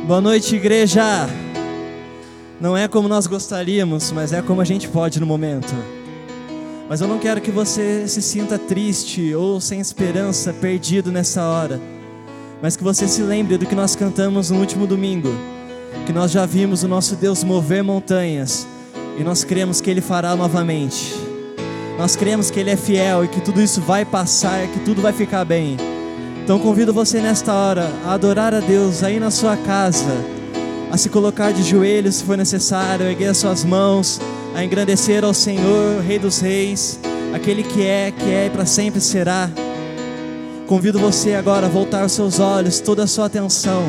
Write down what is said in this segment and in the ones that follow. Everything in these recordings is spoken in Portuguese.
Boa noite, igreja. Não é como nós gostaríamos, mas é como a gente pode no momento. Mas eu não quero que você se sinta triste ou sem esperança, perdido nessa hora, mas que você se lembre do que nós cantamos no último domingo, que nós já vimos o nosso Deus mover montanhas, e nós cremos que Ele fará novamente. Nós cremos que Ele é fiel e que tudo isso vai passar, que tudo vai ficar bem. Então convido você nesta hora a adorar a Deus aí na sua casa, a se colocar de joelhos se for necessário, a erguer as suas mãos, a engrandecer ao Senhor, o Rei dos Reis, aquele que é e para sempre será. Convido você agora a voltar os seus olhos, toda a sua atenção,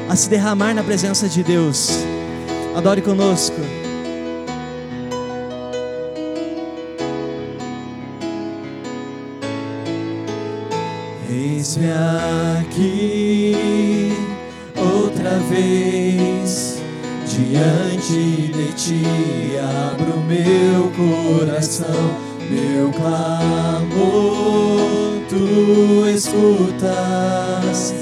a se derramar na presença de Deus. Adore conosco. Eis-me aqui outra vez, diante de ti abro meu coração, meu clamor tu escutas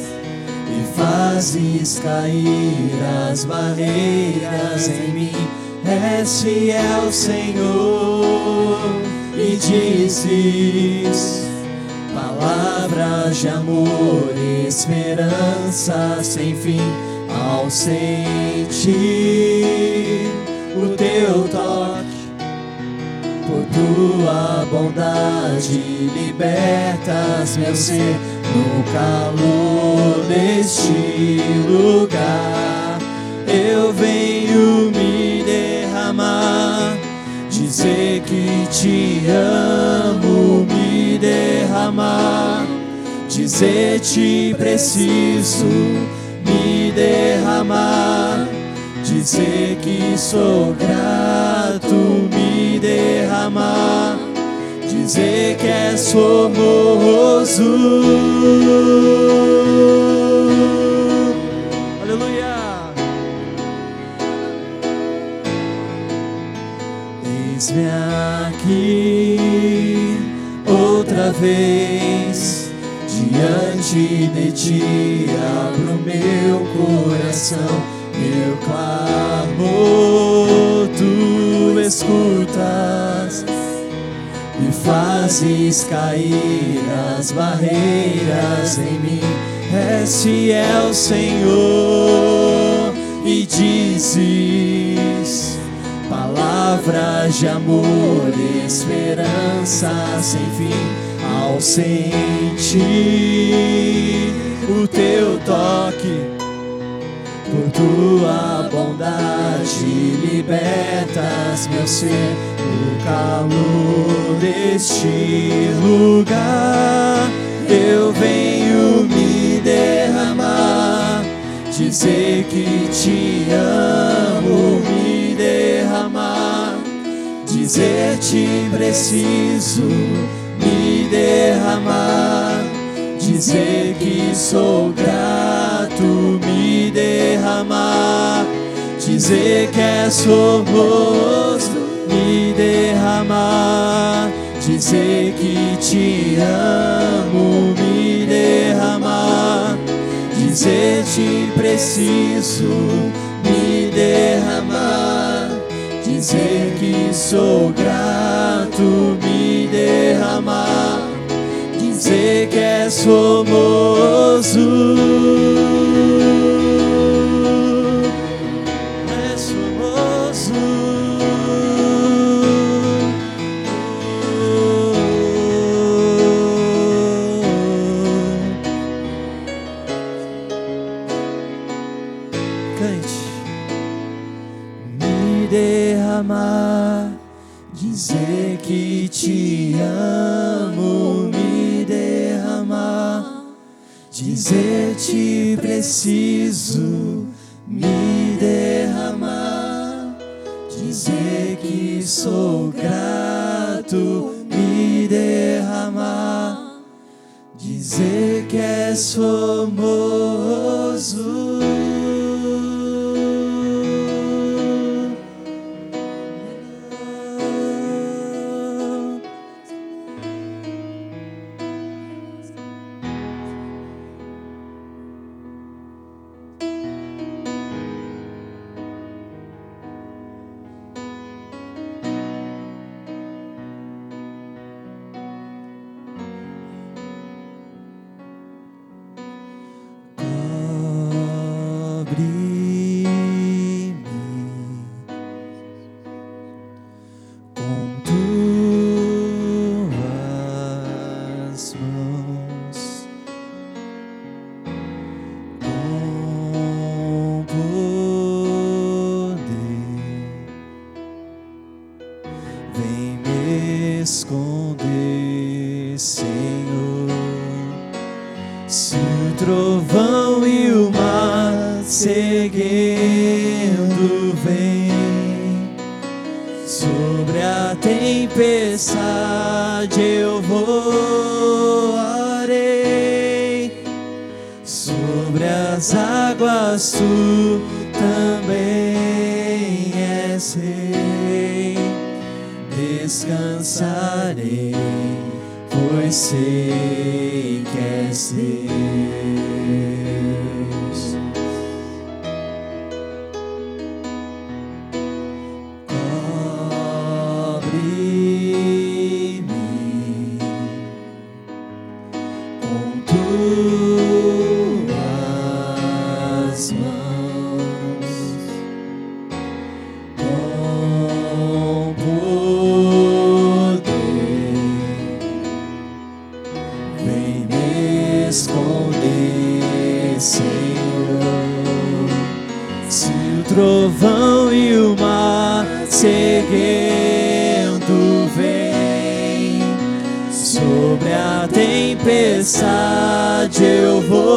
e fazes cair as barreiras em mim. És fiel, Senhor, e dizes palavras de amor, esperança sem fim. Ao sentir o teu toque, por tua bondade libertas meu ser. No calor deste lugar eu venho me derramar, dizer que te amo, me derramar, dizer te preciso, me derramar, dizer que sou grato, me derramar, dizer que és formoso. Aleluia! Eis-me aqui outra vez, diante de ti abro meu coração, meu clamor tu escutas e fazes cair as barreiras em mim. És fiel, Senhor, e dizes palavras de amor, esperança sem fim. Ao sentir o teu toque, por tua bondade libertas meu ser. No calor deste lugar eu venho me derramar, dizer que te amo, me derramar, dizer te preciso, me derramar, dizer que sou grato, me derramar, dizer que és formoso, me derramar, dizer que te amo, me derramar, dizer te preciso, me derramar, dizer que sou grato, me derramar, dizer que és formoso. Dizer que te amo, me derramar, dizer te preciso, me derramar, dizer que sou grato, me derramar, dizer que és formoso. esconder, Senhor. Se o trovão e o mar seguindo vem, sobre a tempestade eu voarei, sobre as águas tu também és rei. Descansarei, pois sei que és Deus. Cobre-me com tuas mãos, com esconder, Senhor. Se o trovão e o mar seguindo vem, sobre a tempestade eu voarei,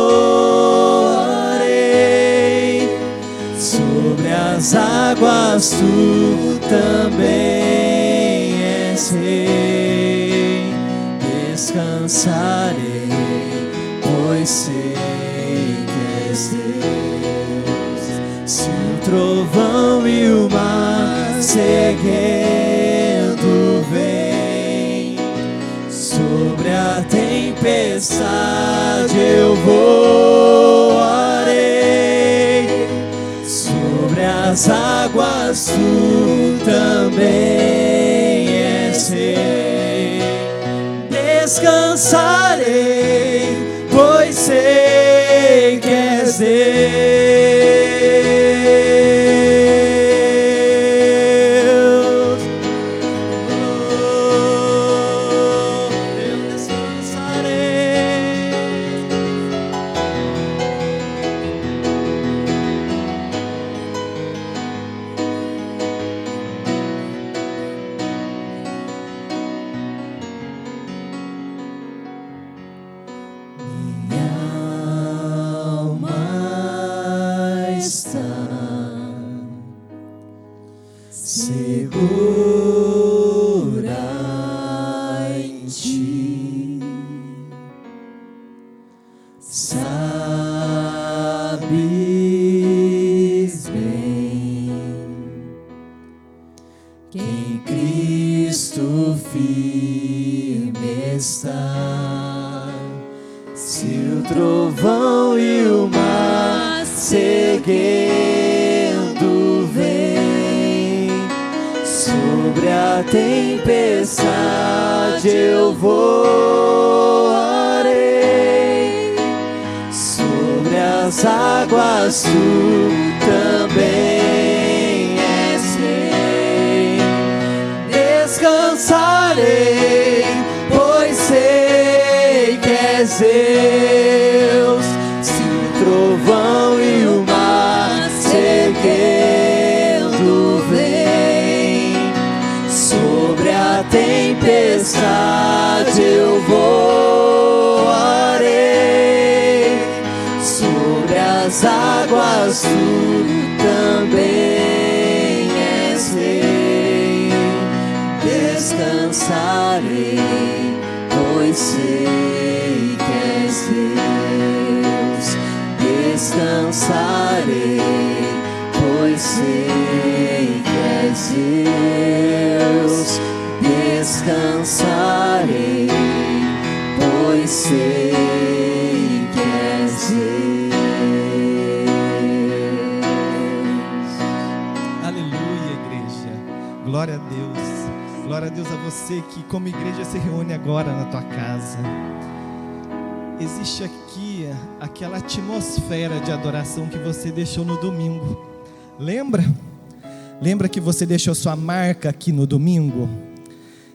sobre as águas tu também és rei. Descansarei, pois sei que és Deus. Se o trovão e o mar seguindo vem, sobre a tempestade eu voarei, sobre as águas tu também és rei. Descansarei, pois sei que és Deus. Eu descansarei. Segura em ti, sabes bem que em Cristo firme está. Se o trovão e o mar seguindo vem, sobre a tempestade eu voarei, sobre as águas tu também és rei. Descansarei, pois sei que és Deus. Se o trovão e o mar seguindo vem, sobre a tempestade eu voarei, sobre as águas tu também és rei. Descansarei, pois sei que és Deus. Descansarei, pois sei que és Deus. Descansarei, pois sei que és Deus. Aleluia, igreja. Glória a Deus. Glória a Deus a você que como igreja se reúne agora na tua casa. existe aqui aquela atmosfera de adoração que você deixou no domingo. Lembra? Lembra que você deixou sua marca aqui no domingo?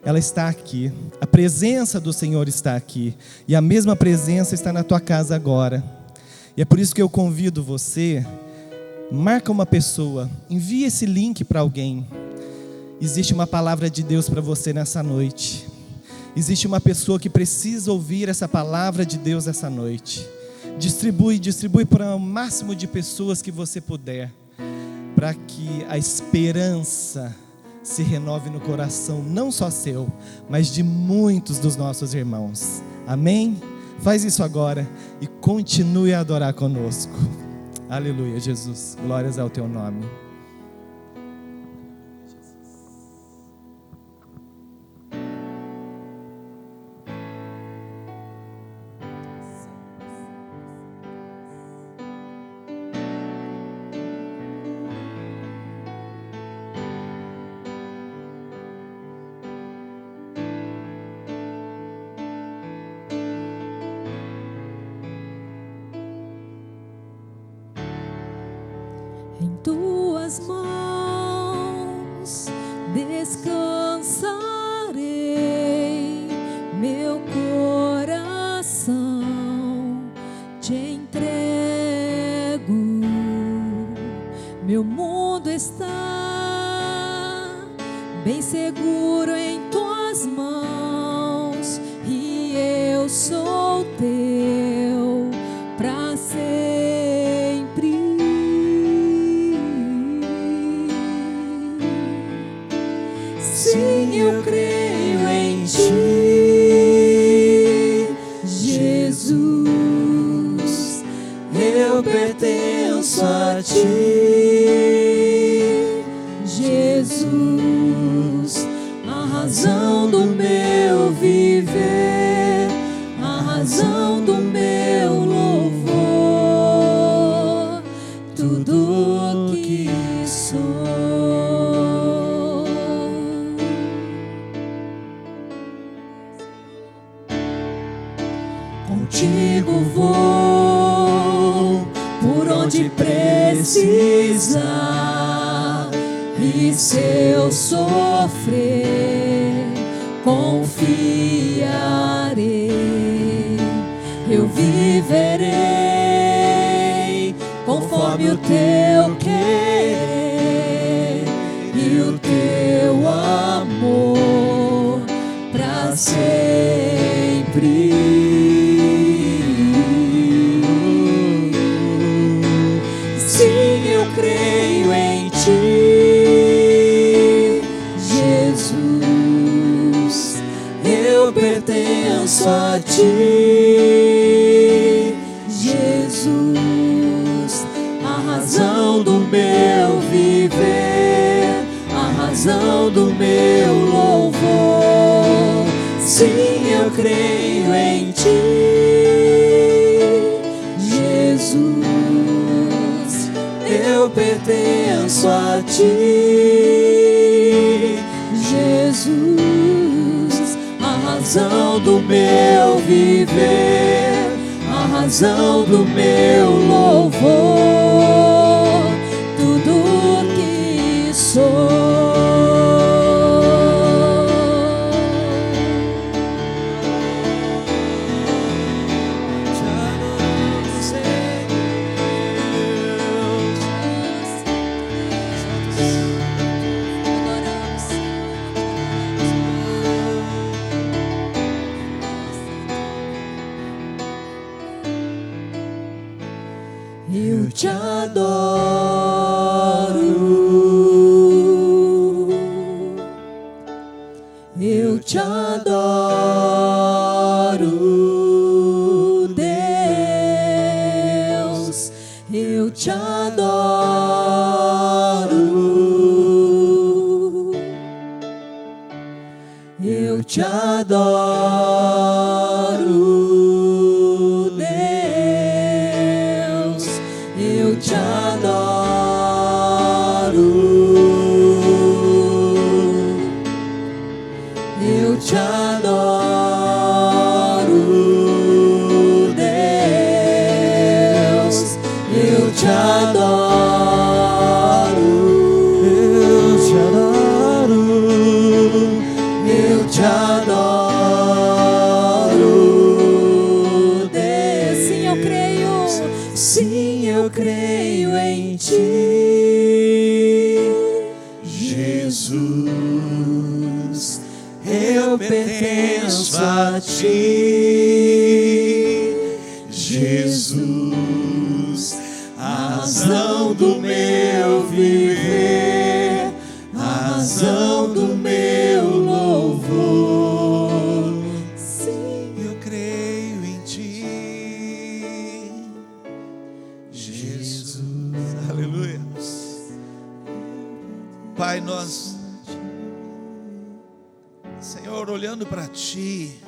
Ela está aqui. A presença do Senhor está aqui. E a mesma presença está na tua casa agora. E é por isso que eu convido você, marca uma pessoa, envie esse link para alguém. Existe uma palavra de Deus para você nessa noite. Existe uma pessoa que precisa ouvir essa palavra de Deus essa noite. Distribui para o máximo de pessoas que você puder, para que a esperança se renove no coração, não só seu, mas de muitos dos nossos irmãos. Amém? Faz isso agora e continue a adorar conosco. Aleluia, Jesus. Glórias ao teu nome. Em tuas mãos descansarei, meu coração te entrego. Meu mundo está bem seguro em tuas mãos e eu sou teu para sempre. Sim, eu creio em ti, Jesus. Eu pertenço a ti, Jesus. A razão do meu viver, a razão do meu louvor, tudo que sou. Contigo vou por onde precisar, e se eu sofrer, confiarei. Eu viverei conforme o teu querer e o teu amor para sempre. Sim, eu creio em ti, Jesus. Eu pertenço a ti, Jesus. A razão do meu viver, a razão do meu louvor. Sim, eu creio em ti, Jesus. Eu pertenço a ti, Jesus. A razão do meu viver, a razão do meu louvor, tudo que sou. Eu te adoro, eu te adoro, Deus, eu te adoro, eu te adoro, Deus, eu te adoro, eu te adoro, te adoro, eu te adoro, eu te adoro, Deus. Sim, eu creio. Sim, eu creio em ti, Jesus. Eu pertenço a ti, Jesus, a razão do meu viver, a razão do meu louvor. Sim, Eu creio em ti, Jesus. Aleluia. Pai, nós, Senhor, olhando para ti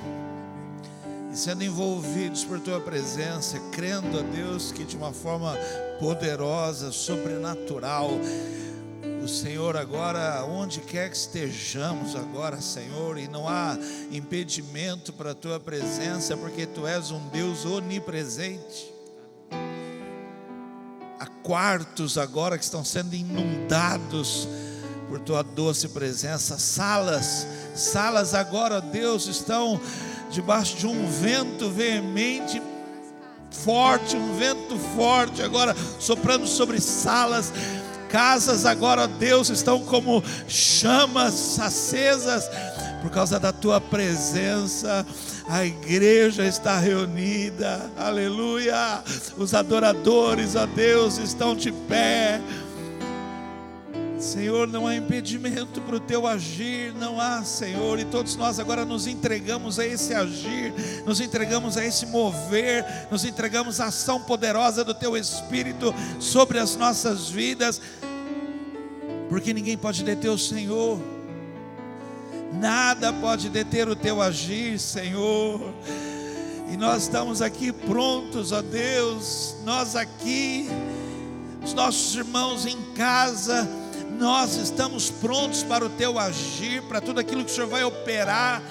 e sendo envolvidos por tua presença, crendo a Deus que de uma forma poderosa, sobrenatural, o Senhor agora, onde quer que estejamos agora, Senhor, e não há impedimento para a tua presença, porque tu és um Deus onipresente. Há quartos agora que estão sendo inundados por tua doce presença, salas agora, Deus, estão debaixo de um vento veemente, forte, um vento forte agora soprando sobre salas. Casas agora, Deus, estão como chamas acesas por causa da tua presença. A igreja está reunida, aleluia. Os adoradores a Deus estão de pé. Senhor, não há impedimento para o teu agir, não há, Senhor, e todos nós agora nos entregamos a esse agir, nos entregamos a esse mover, nos entregamos à ação poderosa do teu Espírito sobre as nossas vidas, porque ninguém pode deter o Senhor, nada pode deter o teu agir, Senhor. E nós estamos aqui prontos, ó Deus, nós aqui, os nossos irmãos em casa, nós estamos prontos para o teu agir, para tudo aquilo que o Senhor vai operar,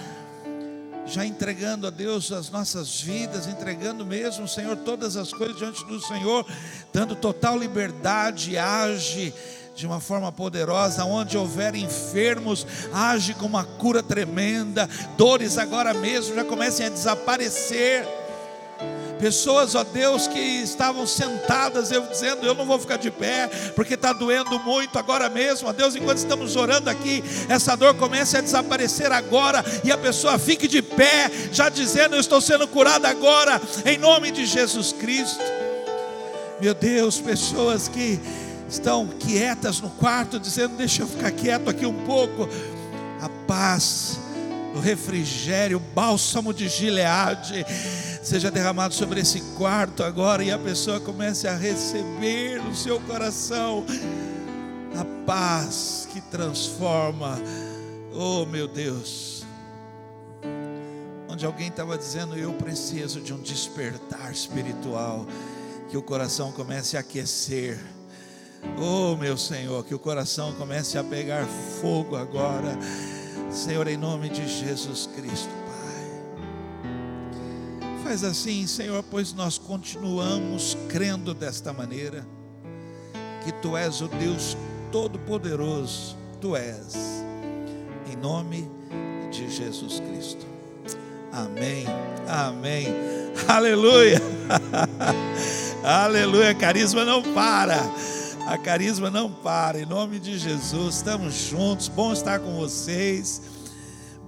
já entregando a Deus as nossas vidas, entregando mesmo, Senhor, todas as coisas diante do Senhor, dando total liberdade. Age de uma forma poderosa, onde houver enfermos, age com uma cura tremenda, dores agora mesmo já comecem a desaparecer. Pessoas, ó Deus, que estavam sentadas, eu dizendo, eu não vou ficar de pé, porque está doendo muito agora mesmo, ó Deus, enquanto estamos orando aqui, essa dor comece a desaparecer agora, e a pessoa fique de pé, já dizendo, eu estou sendo curada agora, em nome de Jesus Cristo. Meu Deus, pessoas que estão quietas no quarto, dizendo, deixa eu ficar quieto aqui um pouco, a paz, o refrigério, o bálsamo de Gileade seja derramado sobre esse quarto agora, e a pessoa comece a receber no seu coração a paz que transforma. Oh meu Deus, onde alguém estava dizendo, eu preciso de um despertar espiritual, que o coração comece a aquecer. Oh meu Senhor, que o coração comece a pegar fogo agora, Senhor, em nome de Jesus Cristo, Pai. Faz assim, Senhor, pois nós continuamos crendo desta maneira, que Tu és o Deus Todo-Poderoso, Tu és, em nome de Jesus Cristo. Amém, amém, aleluia, aleluia. Carisma não para, a Carisma não para, em nome de Jesus, estamos juntos, bom estar com vocês,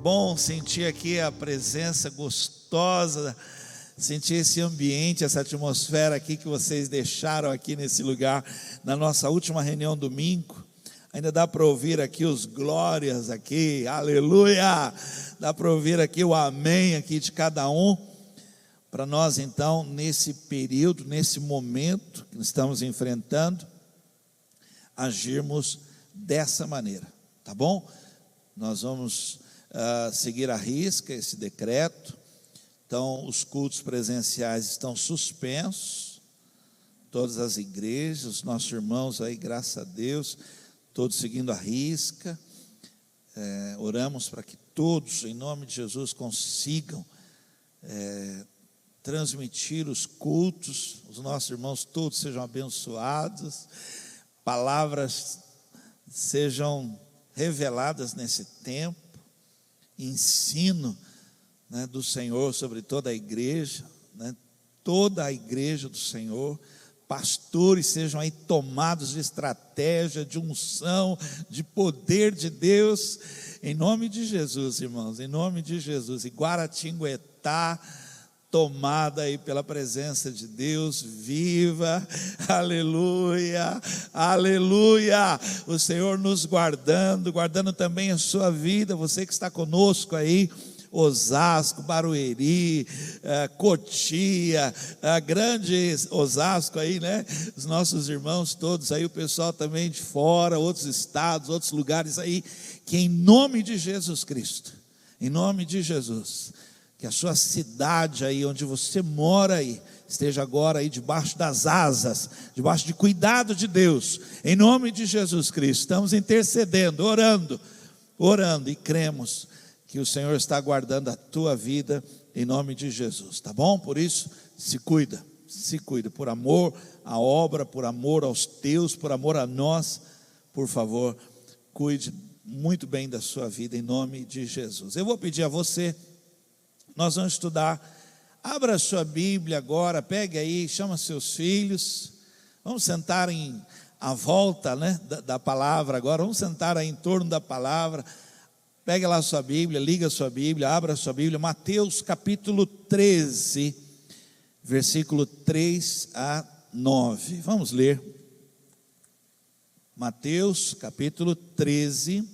bom sentir aqui a presença gostosa, sentir esse ambiente, essa atmosfera aqui que vocês deixaram aqui nesse lugar, na nossa última reunião domingo. Ainda dá para ouvir aqui os glórias aqui, aleluia, dá para ouvir aqui o amém aqui de cada um, para nós então, nesse período, nesse momento que estamos enfrentando, agirmos dessa maneira, tá bom? Nós vamos seguir à risca esse decreto. Então os cultos presenciais estão suspensos, todas as igrejas, os nossos irmãos aí, graças a Deus, todos seguindo à risca. Oramos para que todos, em nome de Jesus, consigam transmitir os cultos, os nossos irmãos todos sejam abençoados, palavras sejam reveladas nesse tempo, ensino, né, do Senhor sobre toda a igreja, né, toda a igreja do Senhor, pastores sejam aí tomados de estratégia, de unção, de poder de Deus, em nome de Jesus, irmãos, em nome de Jesus. E Guaratinguetá tomada aí pela presença de Deus viva, aleluia, aleluia, o Senhor nos guardando também a sua vida, você que está conosco aí, Osasco, Barueri, Cotia, grande Osasco aí, né? Os nossos irmãos todos aí, o pessoal também de fora, outros estados, outros lugares aí, que em nome de Jesus Cristo, em nome de Jesus, que a sua cidade aí, onde você mora aí, esteja agora aí debaixo das asas, debaixo de cuidado de Deus, em nome de Jesus Cristo. Estamos intercedendo, orando e cremos que o Senhor está guardando a tua vida em nome de Jesus, tá bom? Por isso, se cuida, por amor à obra, por amor aos teus, por amor a nós, por favor, cuide muito bem da sua vida em nome de Jesus. Eu vou pedir a você, nós vamos estudar, abra a sua Bíblia agora, pegue aí, chama seus filhos, vamos sentar à volta, né, da palavra agora, vamos sentar aí em torno da palavra. Pegue lá a sua Bíblia, liga a sua Bíblia, abra a sua Bíblia, Mateus capítulo 13, versículo 3 a 9. Vamos ler. Mateus capítulo 13,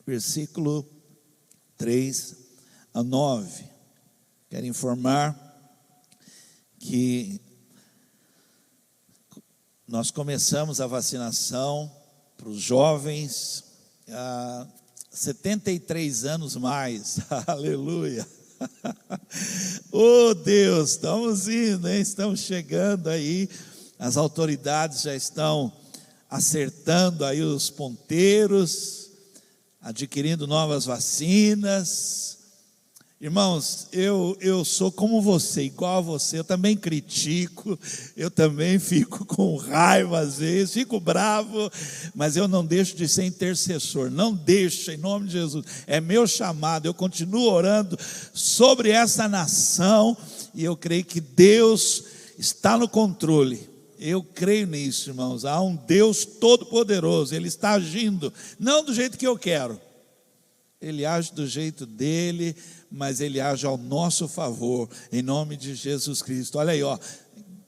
versículo 3 a 9. Quero informar que nós começamos a vacinação para os jovens, 73 anos mais, aleluia, oh Deus, estamos indo, hein? Estamos chegando aí, as autoridades já estão acertando aí os ponteiros, adquirindo novas vacinas. Irmãos, eu sou como você, igual a você, eu também critico, eu também fico com raiva às vezes, fico bravo, mas eu não deixo de ser intercessor, não deixo, em nome de Jesus, é meu chamado, eu continuo orando sobre essa nação, e eu creio que Deus está no controle, eu creio nisso, irmãos, há um Deus todo-poderoso, Ele está agindo, não do jeito que eu quero, Ele age do jeito dele, mas Ele age ao nosso favor, em nome de Jesus Cristo. Olha aí,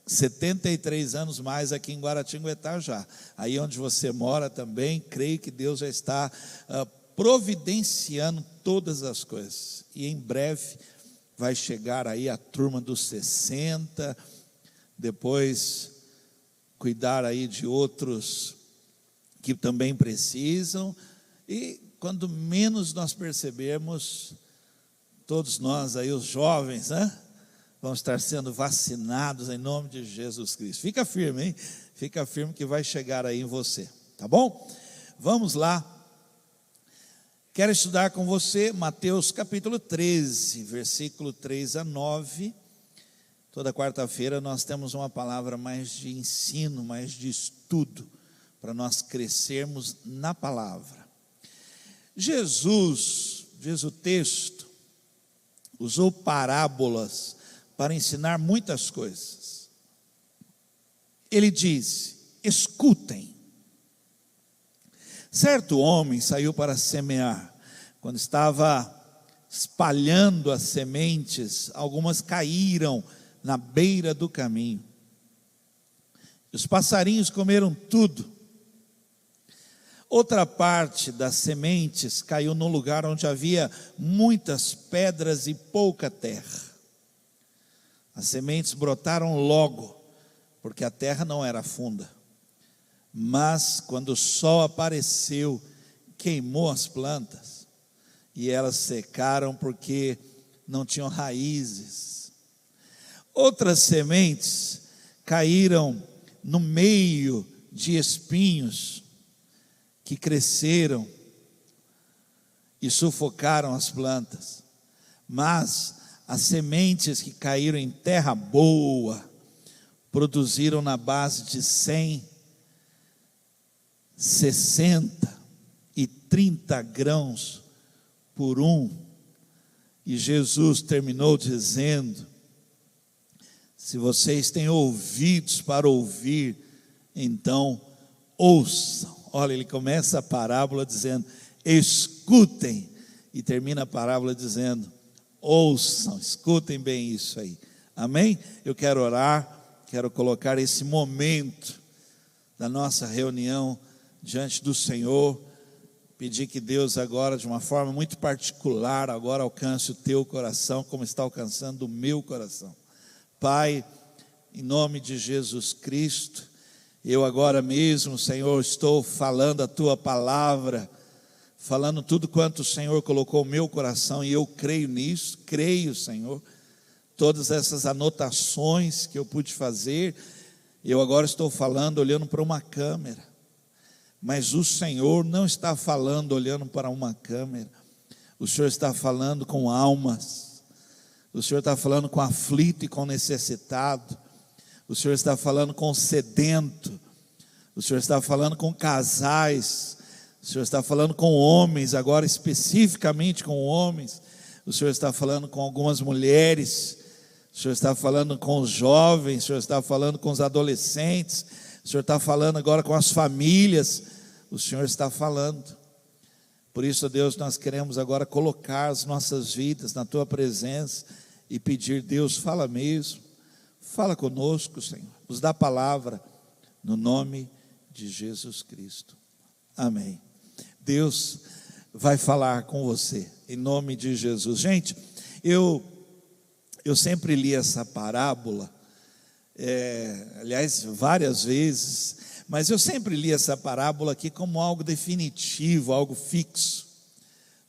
73 anos mais aqui em Guaratinguetá já, aí onde você mora também, creio que Deus já está providenciando todas as coisas, e em breve vai chegar aí a turma dos 60, depois cuidar aí de outros que também precisam, e quando menos nós percebermos, todos nós aí, os jovens, né? Vamos estar sendo vacinados em nome de Jesus Cristo. Fica firme, hein? Fica firme que vai chegar aí em você, tá bom? Vamos lá. Quero estudar com você Mateus capítulo 13, versículo 3 a 9. Toda quarta-feira nós temos uma palavra mais de ensino, mais de estudo, para nós crescermos na palavra. Jesus, diz o texto, usou parábolas para ensinar muitas coisas. Ele disse: escutem. Certo homem saiu para semear. Quando estava espalhando as sementes, algumas caíram na beira do caminho. Os passarinhos comeram tudo. Outra parte das sementes caiu num lugar onde havia muitas pedras e pouca terra. As sementes brotaram logo, porque a terra não era funda. Mas quando o sol apareceu, queimou as plantas, e elas secaram porque não tinham raízes. Outras sementes caíram no meio de espinhos, que cresceram e sufocaram as plantas. Mas as sementes que caíram em terra boa produziram na base de 100, 60 e 30 grãos por um. E Jesus terminou dizendo: se vocês têm ouvidos para ouvir, então ouçam. Olha, ele começa a parábola dizendo: escutem, e termina a parábola dizendo: ouçam. Escutem bem isso aí, amém? Eu quero orar, quero colocar esse momento da nossa reunião diante do Senhor, pedir que Deus agora, de uma forma muito particular, agora alcance o teu coração, como está alcançando o meu coração. Pai, em nome de Jesus Cristo, eu agora mesmo, Senhor, estou falando a tua palavra, falando tudo quanto o Senhor colocou no meu coração, e eu creio nisso, creio, Senhor, todas essas anotações que eu pude fazer, eu agora estou falando olhando para uma câmera, mas o Senhor não está falando olhando para uma câmera, o Senhor está falando com almas, o Senhor está falando com aflito e com necessitado, o Senhor está falando com sedento, o Senhor está falando com casais, o Senhor está falando com homens, agora especificamente com homens, o Senhor está falando com algumas mulheres, o Senhor está falando com os jovens, o Senhor está falando com os adolescentes, o Senhor está falando agora com as famílias, o Senhor está falando. Por isso, Deus, nós queremos agora colocar as nossas vidas na tua presença e pedir: Deus, fala mesmo, fala conosco, Senhor, nos dá palavra, no nome de Jesus Cristo, amém. Deus vai falar com você, em nome de Jesus. Gente, eu sempre li essa parábola, aliás, várias vezes, mas eu sempre li essa parábola aqui como algo definitivo, algo fixo,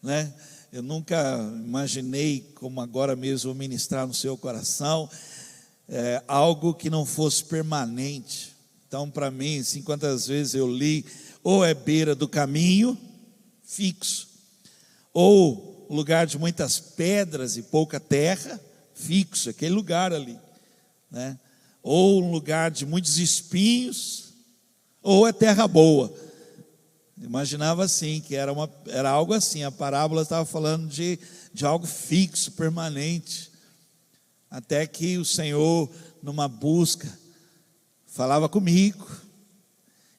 né? Eu nunca imaginei, como agora mesmo vou ministrar no seu coração, algo que não fosse permanente. Então, para mim, assim, quantas vezes eu li, ou é beira do caminho, fixo, ou lugar de muitas pedras e pouca terra, fixo, aquele lugar ali, né? Ou um lugar de muitos espinhos, ou é terra boa. Imaginava assim, que era algo assim, a parábola estava falando de algo fixo, permanente, até que o Senhor, numa busca, falava comigo,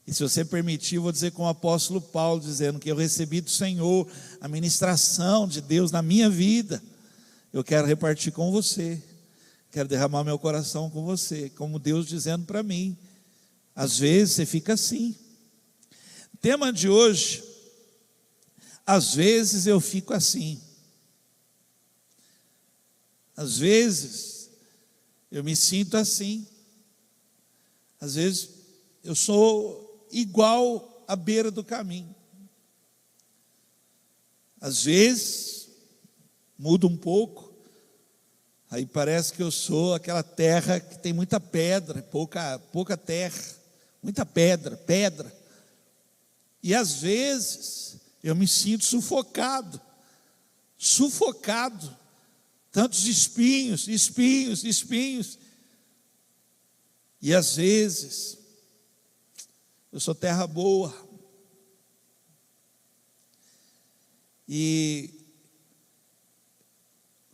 e se você permitir, eu vou dizer com o apóstolo Paulo, dizendo que eu recebi do Senhor a ministração de Deus na minha vida, eu quero repartir com você, quero derramar meu coração com você, como Deus dizendo para mim. Às vezes você fica assim. Tema de hoje: às vezes eu fico assim. Às vezes eu me sinto assim. Às vezes eu sou igual à beira do caminho. Às vezes muda um pouco, aí parece que eu sou aquela terra que tem muita pedra, pouca terra, muita pedra. E às vezes eu me sinto sufocado, tantos espinhos. E às vezes eu sou terra boa. E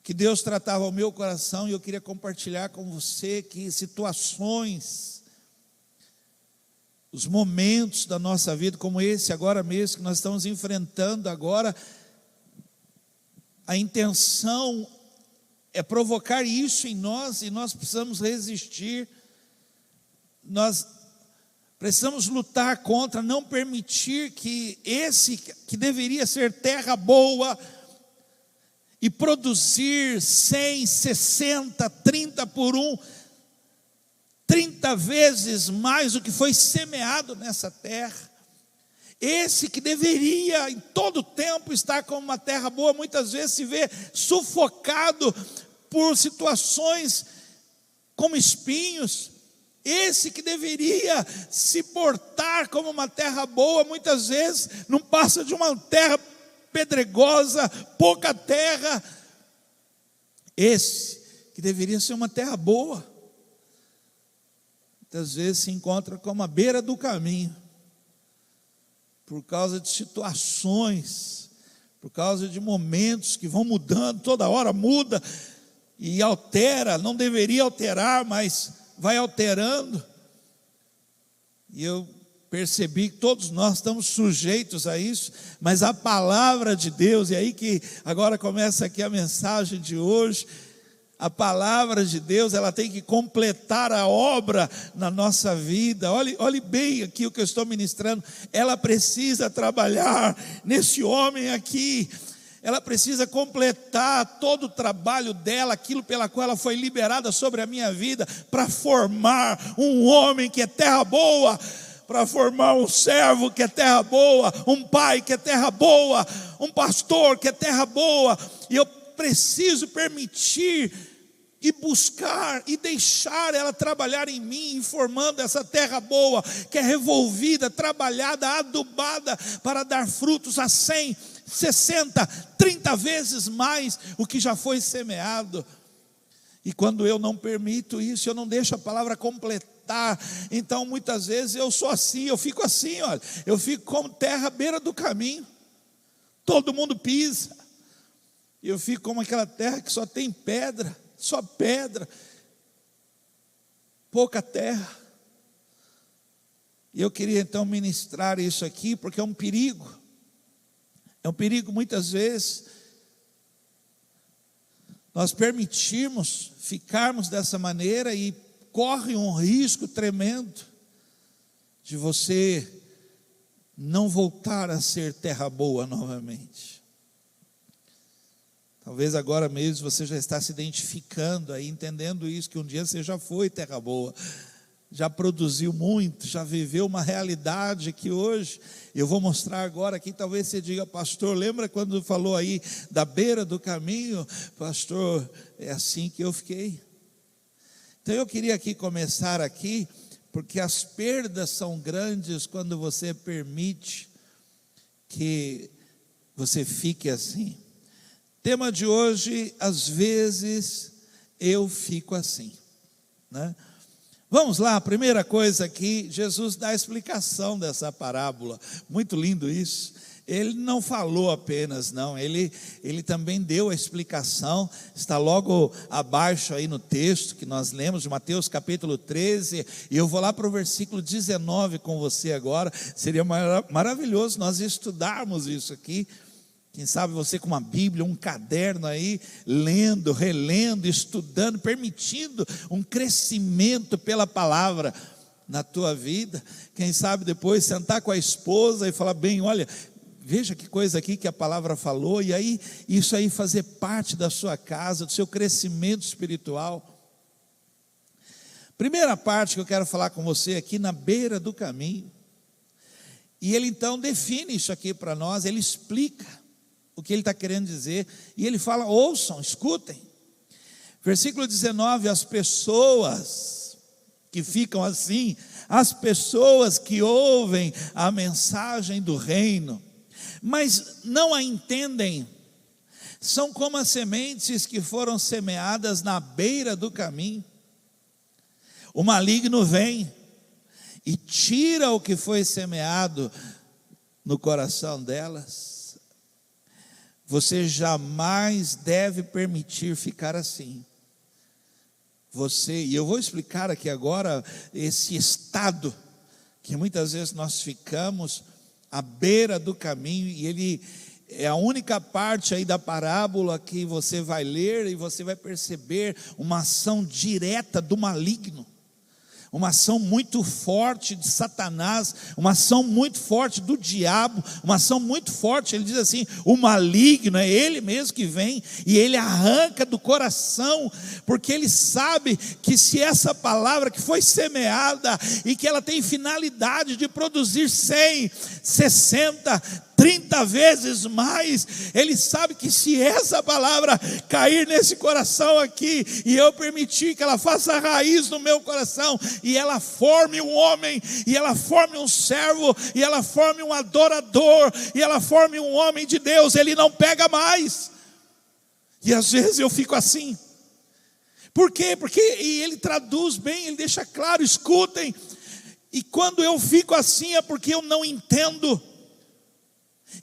que Deus tratava ao meu coração, e eu queria compartilhar com você que situações, os momentos da nossa vida, como esse agora mesmo, que nós estamos enfrentando agora, a intenção é provocar isso em nós, e nós precisamos resistir, nós precisamos lutar contra, não permitir que esse que deveria ser terra boa, e produzir 100, 60, 30 por um, 30 vezes mais do que foi semeado nessa terra. Esse que deveria em todo tempo estar como uma terra boa, muitas vezes se vê sufocado por situações como espinhos. Esse que deveria se portar como uma terra boa, muitas vezes não passa de uma terra pedregosa, pouca terra, Esse que deveria ser uma terra boa, muitas vezes se encontra como à beira do caminho, por causa de situações, por causa de momentos que vão mudando, toda hora muda e altera, não deveria alterar, mas vai alterando. E eu percebi que todos nós estamos sujeitos a isso, mas a palavra de Deus, e aí que agora começa aqui a mensagem de hoje, a palavra de Deus, ela tem que completar a obra na nossa vida. Olhe bem aqui o que eu estou ministrando. Ela precisa trabalhar nesse homem aqui. Ela precisa completar todo o trabalho dela, aquilo pela qual ela foi liberada sobre a minha vida, para formar um homem que é terra boa, para formar um servo que é terra boa, um pai que é terra boa, um pastor que é terra boa. E eu preciso permitir e buscar e deixar ela trabalhar em mim, formando essa terra boa, que é revolvida, trabalhada, adubada, para dar frutos a 100, 60, 30 vezes mais o que já foi semeado. E quando eu não permito isso, eu não deixo a palavra completar, então muitas vezes eu sou assim, eu fico assim, olha, eu fico como terra à beira do caminho, todo mundo pisa, eu fico como aquela terra que só tem pedra, só pedra, pouca terra. E eu queria então ministrar isso aqui, porque é um perigo muitas vezes nós permitirmos ficarmos dessa maneira, e corre um risco tremendo de você não voltar a ser terra boa novamente. Talvez agora mesmo você já está se identificando aí, entendendo isso, que um dia você já foi terra boa, já produziu muito, já viveu uma realidade que hoje eu vou mostrar agora aqui. Talvez você diga: pastor, lembra quando falou aí da beira do caminho? Pastor, é assim que eu fiquei. Então eu queria aqui começar aqui, porque as perdas são grandes quando você permite que você fique assim. Tema de hoje: às vezes eu fico assim, né? Vamos lá, a primeira coisa aqui, Jesus dá a explicação dessa parábola, muito lindo isso. Ele não falou apenas, não, ele também deu a explicação, está logo abaixo aí no texto que nós lemos, de Mateus capítulo 13, e eu vou lá para o versículo 19 com você agora. Seria maravilhoso nós estudarmos isso aqui. Quem sabe você com uma Bíblia, um caderno aí, lendo, relendo, estudando, permitindo um crescimento pela palavra na tua vida. Quem sabe depois sentar com a esposa e falar: bem, olha, veja que coisa aqui que a palavra falou, e aí isso aí fazer parte da sua casa, do seu crescimento espiritual. Primeira parte que eu quero falar com você aqui, na beira do caminho. E ele então define isso aqui para nós, ele explica o que ele está querendo dizer, e ele fala: ouçam, escutem. Versículo 19: as pessoas que ficam assim, as pessoas que ouvem a mensagem do reino, mas não a entendem, são como as sementes que foram semeadas na beira do caminho. O maligno vem e tira o que foi semeado no coração delas. Você jamais deve permitir ficar assim. E eu vou explicar aqui agora esse estado que muitas vezes nós ficamos à beira do caminho, e ele é a única parte aí da parábola que você vai ler e você vai perceber uma ação direta do maligno. Uma ação muito forte de Satanás, uma ação muito forte do diabo, uma ação muito forte. Ele diz assim: o maligno é ele mesmo que vem e ele arranca do coração, porque ele sabe que se essa palavra que foi semeada e que ela tem finalidade de produzir 100, 60, 30 vezes mais, ele sabe que se essa palavra cair nesse coração aqui, e eu permitir que ela faça raiz no meu coração, e ela forme um homem, e ela forme um servo, e ela forme um adorador, e ela forme um homem de Deus, ele não pega mais. E às vezes eu fico assim, Por quê? Porque ele traduz bem, ele deixa claro, escutem. E quando eu fico assim é porque eu não entendo.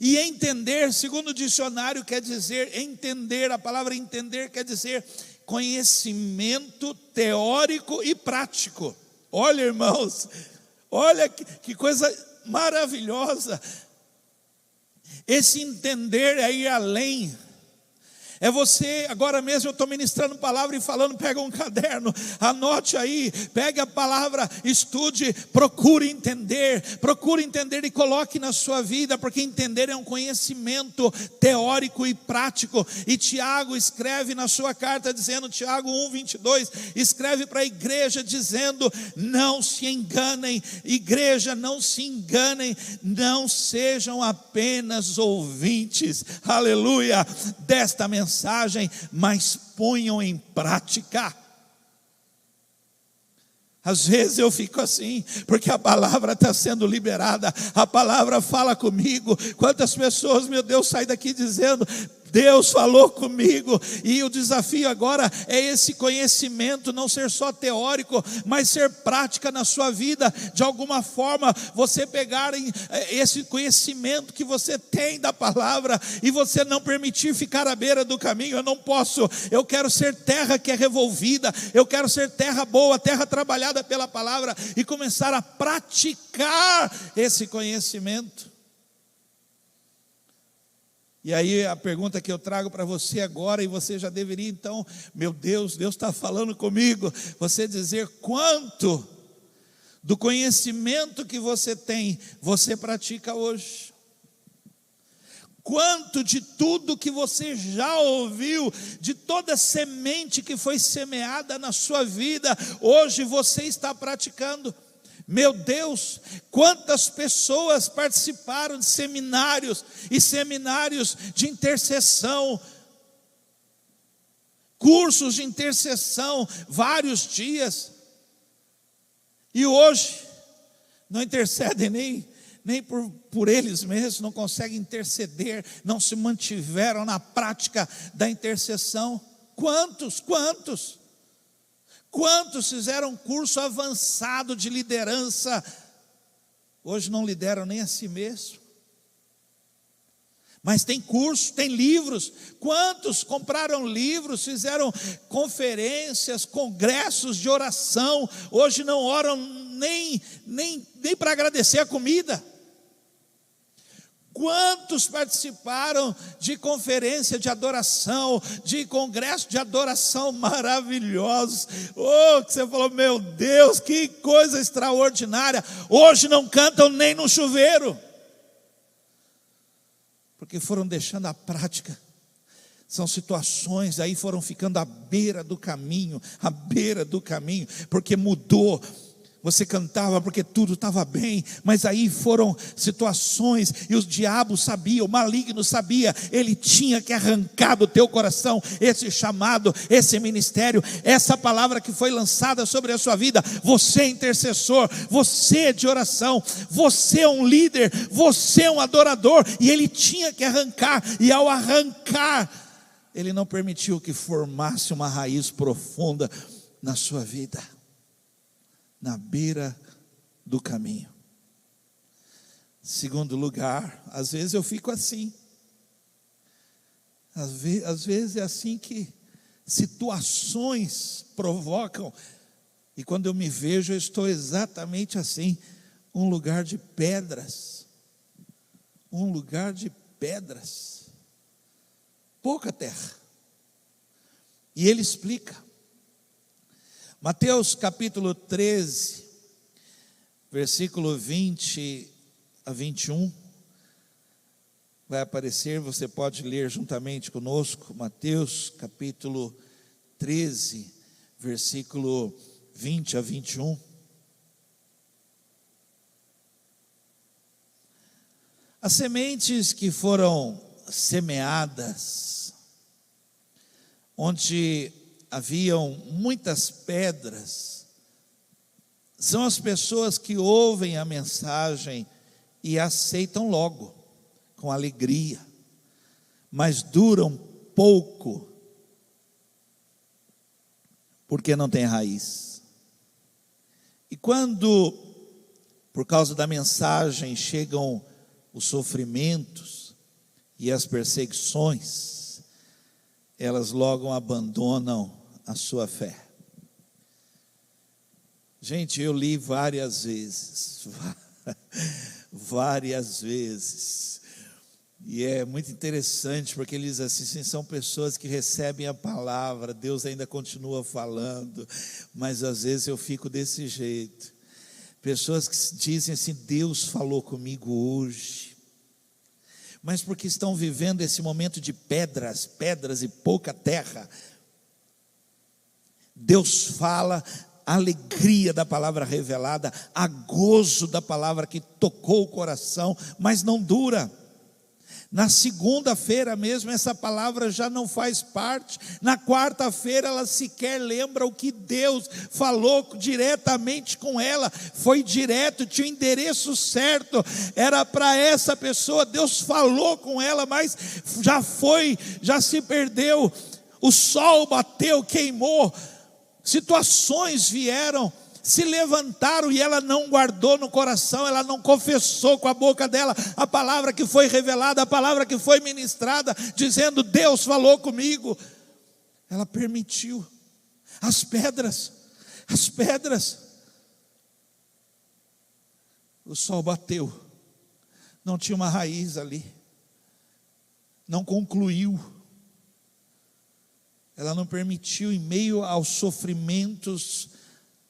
E entender, segundo o dicionário, quer dizer entender. A palavra entender quer dizer conhecimento teórico e prático. Olha, irmãos, olha que coisa maravilhosa. Esse entender é ir além. É você, agora mesmo eu estou ministrando palavra e falando, pega um caderno, anote aí, pegue a palavra, estude, procure entender e coloque na sua vida, porque entender é um conhecimento teórico e prático. E Tiago escreve na sua carta dizendo, Tiago 1:22, escreve para a igreja dizendo, não se enganem, igreja, não se enganem, não sejam apenas ouvintes, aleluia, desta mensagem, mas ponham em prática. Às vezes eu fico assim, porque a palavra está sendo liberada, a palavra fala comigo. Quantas pessoas, meu Deus, saem daqui dizendo, Deus falou comigo. E o desafio agora é esse conhecimento não ser só teórico, mas ser prática na sua vida. De alguma forma você pegar esse conhecimento que você tem da palavra e você não permitir ficar à beira do caminho. Eu não posso, eu quero ser terra que é revolvida, eu quero ser terra boa, terra trabalhada pela palavra, e começar a praticar esse conhecimento. E aí a pergunta que eu trago para você agora, e você já deveria então, meu Deus, Deus está falando comigo, você dizer quanto do conhecimento que você tem, você pratica hoje. Quanto de tudo que você já ouviu, de toda semente que foi semeada na sua vida, hoje você está praticando. Meu Deus, quantas pessoas participaram de seminários e seminários de intercessão, cursos de intercessão, vários dias, e hoje não intercedem nem por eles mesmos, não conseguem interceder, não se mantiveram na prática da intercessão. Quantos fizeram curso avançado de liderança, hoje não lideram nem a si mesmo. Mas tem curso, tem livros. Quantos compraram livros, fizeram conferências, congressos de oração, hoje não oram nem para agradecer a comida. Quantos participaram de conferência de adoração, de congresso de adoração maravilhosos? Oh, que você falou, meu Deus, que coisa extraordinária. Hoje não cantam nem no chuveiro, porque foram deixando a prática. São situações aí, foram ficando à beira do caminho, porque mudou. Você cantava porque tudo estava bem, mas aí foram situações, e o diabo sabia, o maligno sabia, ele tinha que arrancar do teu coração esse chamado, esse ministério, essa palavra que foi lançada sobre a sua vida. Você é intercessor, você é de oração, você é um líder, você é um adorador, e ele tinha que arrancar, e ao arrancar, ele não permitiu que formasse uma raiz profunda na sua vida, na beira do caminho. Segundo lugar, às vezes eu fico assim. Às vezes é assim que situações provocam, e quando eu me vejo, eu estou exatamente assim, um lugar de pedras, pouca terra. E ele explica. Mateus capítulo 13, versículo 20 a 21, vai aparecer, você pode ler juntamente conosco, Mateus capítulo 13, versículo 20 a 21. As sementes que foram semeadas, onde haviam muitas pedras, são as pessoas que ouvem a mensagem e aceitam logo, com alegria, mas duram pouco, porque não tem raiz. E quando, por causa da mensagem, chegam os sofrimentos e as perseguições, elas logo abandonam a sua fé. Gente, eu li várias vezes, e é muito interessante, porque eles assim, são pessoas que recebem a palavra, Deus ainda continua falando, mas às vezes eu fico desse jeito. Pessoas que dizem assim: Deus falou comigo hoje, mas porque estão vivendo esse momento de pedras e pouca terra. Deus fala, a alegria da palavra revelada, a gozo da palavra que tocou o coração, mas não dura. Na segunda-feira mesmo essa palavra já não faz parte. Na quarta-feira ela sequer lembra o que Deus falou diretamente com ela. Foi direto, tinha o endereço certo, era para essa pessoa. Deus falou com ela, mas já se perdeu. O sol bateu, queimou, situações vieram, se levantaram, e ela não guardou no coração, ela não confessou com a boca dela a palavra que foi revelada, a palavra que foi ministrada, dizendo: Deus falou comigo. Ela permitiu as pedras, o sol bateu, não tinha uma raiz ali, não concluiu. Ela não permitiu, em meio aos sofrimentos,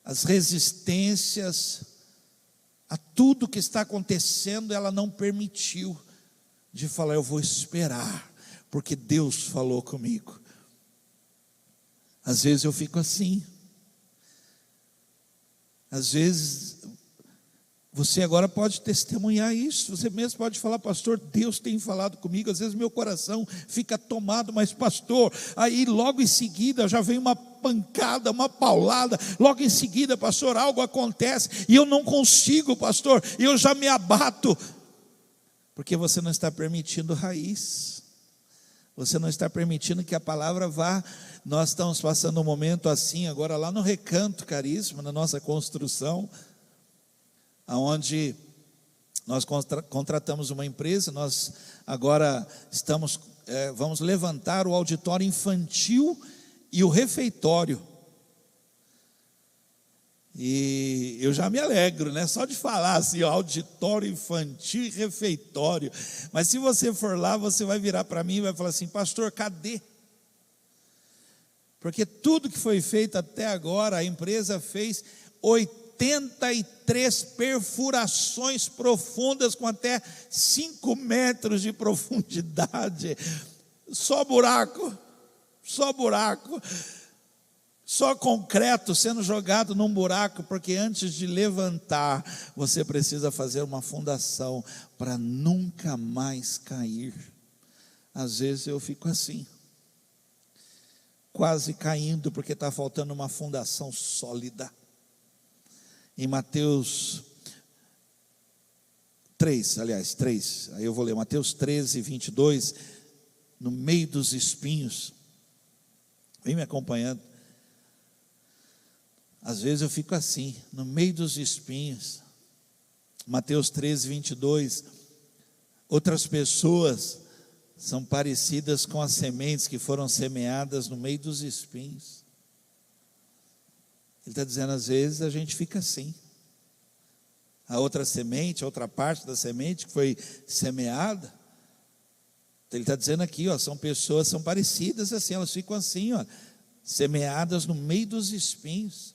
as resistências, a tudo que está acontecendo, ela não permitiu de falar: eu vou esperar, porque Deus falou comigo. Às vezes eu fico assim. Às vezes você agora pode testemunhar isso. Você mesmo pode falar: pastor, Deus tem falado comigo. Às vezes meu coração fica tomado, mas pastor, aí logo em seguida já vem uma pancada, uma paulada. Logo em seguida, pastor, algo acontece e eu não consigo, pastor, e eu já me abato. Porque você não está permitindo raiz. Você não está permitindo que a palavra vá. Nós estamos passando um momento assim agora lá no Recanto Carisma, na nossa construção, aonde nós contratamos uma empresa. Nós agora vamos levantar o auditório infantil e o refeitório. E eu já me alegro, né? Só de falar assim, auditório infantil e refeitório. Mas se você for lá, você vai virar para mim e vai falar assim: pastor, cadê? Porque tudo que foi feito até agora, a empresa fez 83 perfurações profundas, com até 5 metros de profundidade. Só buraco, só concreto sendo jogado num buraco, porque antes de levantar, você precisa fazer uma fundação para nunca mais cair. Às vezes eu fico assim, quase caindo, porque está faltando uma fundação sólida. Em Mateus 3, aí eu vou ler Mateus 13, 22, no meio dos espinhos. Vem me acompanhando. Às vezes eu fico assim, no meio dos espinhos. Mateus 13, 22. Outras pessoas são parecidas com as sementes que foram semeadas no meio dos espinhos. Ele está dizendo, às vezes a gente fica assim. A outra semente, a outra parte da semente que foi semeada, ele está dizendo aqui, são pessoas, são parecidas assim, elas ficam assim, semeadas no meio dos espinhos.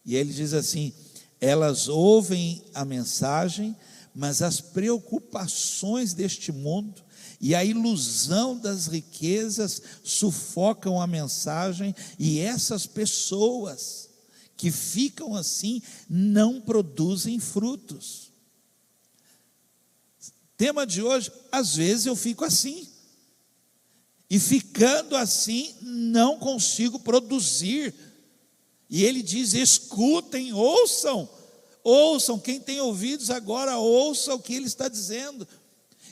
E ele diz assim: elas ouvem a mensagem, mas as preocupações deste mundo e a ilusão das riquezas sufocam a mensagem, e essas pessoas que ficam assim não produzem frutos. Tema de hoje: às vezes eu fico assim, e ficando assim não consigo produzir. E ele diz: escutem, ouçam, quem tem ouvidos agora, ouça o que ele está dizendo.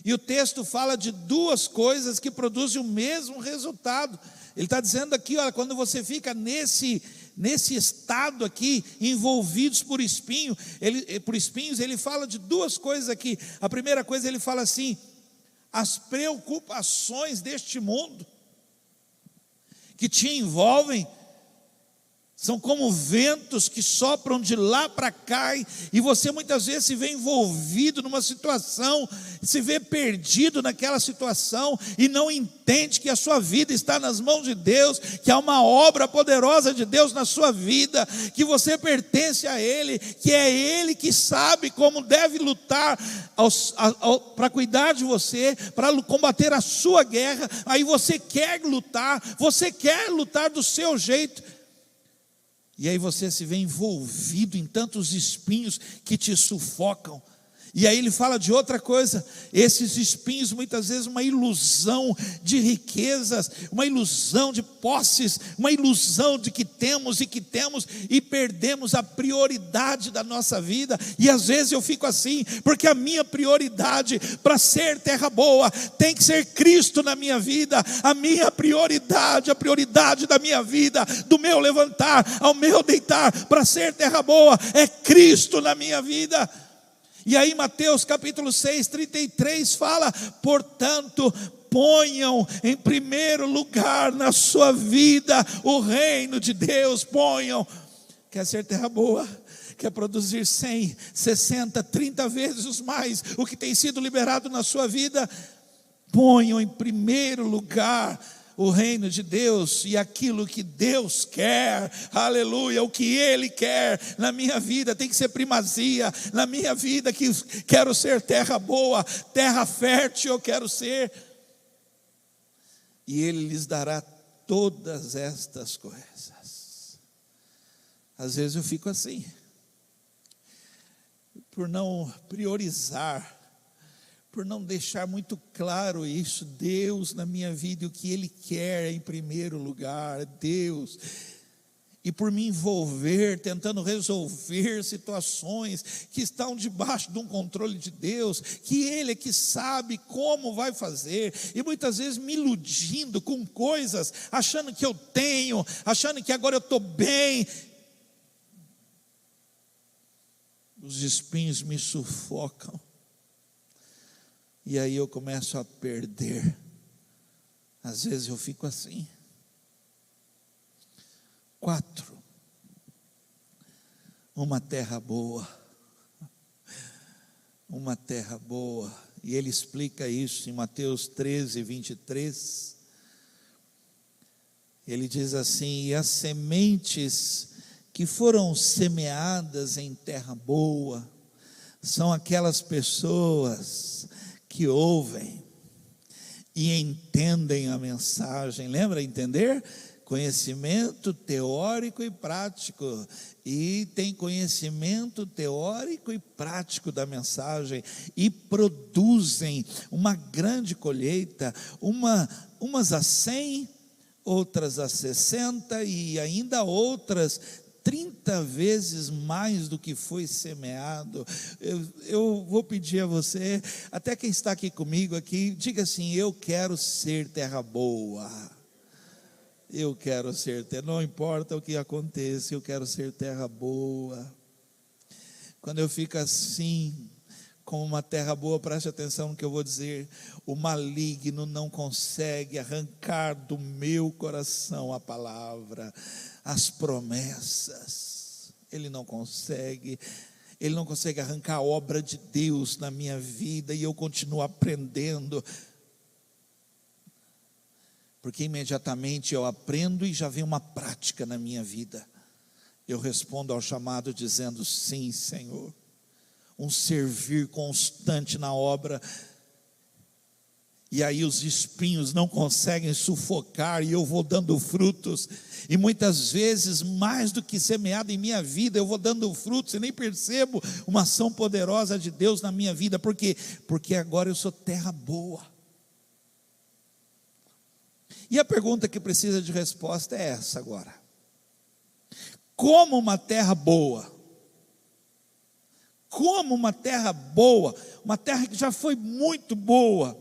E o texto fala de duas coisas que produzem o mesmo resultado. Ele está dizendo aqui, quando você fica nesse nesse estado aqui, envolvidos por espinhos, ele fala de duas coisas aqui. A primeira coisa, ele fala assim: as preocupações deste mundo que te envolvem são como ventos que sopram de lá para cá, e você muitas vezes se vê envolvido numa situação, se vê perdido naquela situação, e não entende que a sua vida está nas mãos de Deus, que há uma obra poderosa de Deus na sua vida, que você pertence a Ele, que é Ele que sabe como deve lutar para cuidar de você, para combater a sua guerra. Aí você quer lutar do seu jeito, e aí você se vê envolvido em tantos espinhos que te sufocam. E aí ele fala de outra coisa: esses espinhos muitas vezes uma ilusão de riquezas, uma ilusão de posses, uma ilusão de que temos e perdemos a prioridade da nossa vida. E às vezes eu fico assim, porque a minha prioridade para ser terra boa tem que ser Cristo na minha vida. A minha prioridade, a prioridade da minha vida, do meu levantar ao meu deitar, para ser terra boa, é Cristo na minha vida. E aí Mateus capítulo 6, 33 fala: portanto, ponham em primeiro lugar na sua vida o reino de Deus. Ponham. Quer ser terra boa? Quer produzir 100, 60, 30 vezes mais o que tem sido liberado na sua vida? Ponham em primeiro lugar o reino de Deus e aquilo que Deus quer, aleluia, o que Ele quer na minha vida tem que ser primazia na minha vida. Que quero ser terra boa, terra fértil eu quero ser, e Ele lhes dará todas estas coisas. Às vezes eu fico assim, por não priorizar, por não deixar muito claro isso, Deus na minha vida, o que Ele quer em primeiro lugar, Deus, e por me envolver, tentando resolver situações que estão debaixo de um controle de Deus, que Ele é que sabe como vai fazer, e muitas vezes me iludindo com coisas, achando que eu tenho, achando que agora eu estou bem. Os espinhos me sufocam, e aí eu começo a perder. Às vezes eu fico assim. 4. Uma terra boa. Uma terra boa. E ele explica isso em Mateus 13, 23. Ele diz assim: e as sementes que foram semeadas em terra boa são aquelas pessoas que ouvem e entendem a mensagem. Lembra? Entender? Conhecimento teórico e prático. E tem conhecimento teórico e prático da mensagem, e produzem uma grande colheita, umas a 100, outras a 60 e ainda outras 30 vezes mais do que foi semeado. Eu vou pedir a você, até quem está aqui comigo aqui, diga assim: eu quero ser terra boa. Eu quero ser terra, não importa o que aconteça, eu quero ser terra boa. Quando eu fico assim, como uma terra boa, preste atenção no que eu vou dizer: o maligno não consegue arrancar do meu coração a palavra, as promessas. Ele não consegue arrancar a obra de Deus na minha vida, e eu continuo aprendendo, porque imediatamente eu aprendo e já vem uma prática na minha vida. Eu respondo ao chamado dizendo: sim, Senhor. Um servir constante na obra, e aí os espinhos não conseguem sufocar, e eu vou dando frutos, e muitas vezes mais do que semeado em minha vida, eu vou dando frutos e nem percebo uma ação poderosa de Deus na minha vida. Por quê? Porque agora eu sou terra boa. E a pergunta que precisa de resposta é essa agora: como uma terra boa? Como uma terra boa, uma terra que já foi muito boa,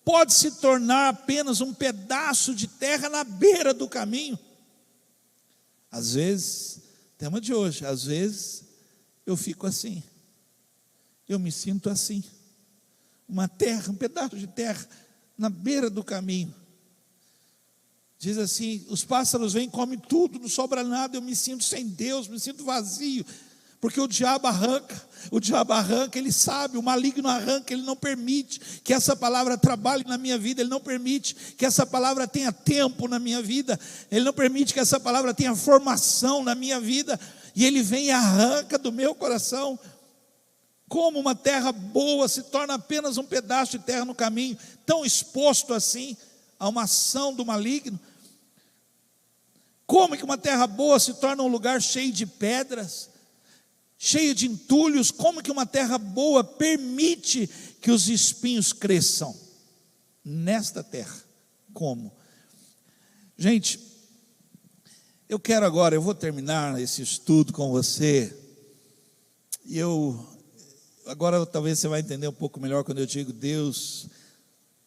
pode se tornar apenas um pedaço de terra na beira do caminho? Às vezes, tema de hoje, às vezes eu fico assim, eu me sinto assim, uma terra, um pedaço de terra na beira do caminho. Diz assim, os pássaros vêm, comem tudo, não sobra nada, eu me sinto sem Deus, me sinto vazio, porque o diabo arranca, ele sabe, o maligno arranca, ele não permite que essa palavra trabalhe na minha vida, ele não permite que essa palavra tenha tempo na minha vida, ele não permite que essa palavra tenha formação na minha vida, e ele vem e arranca do meu coração. Como uma terra boa se torna apenas um pedaço de terra no caminho, tão exposto assim a uma ação do maligno? Como que uma terra boa se torna um lugar cheio de pedras, cheio de entulhos? Como que uma terra boa permite que os espinhos cresçam nesta terra? Como? Gente, eu vou terminar esse estudo com você, e agora talvez você vai entender um pouco melhor quando eu digo Deus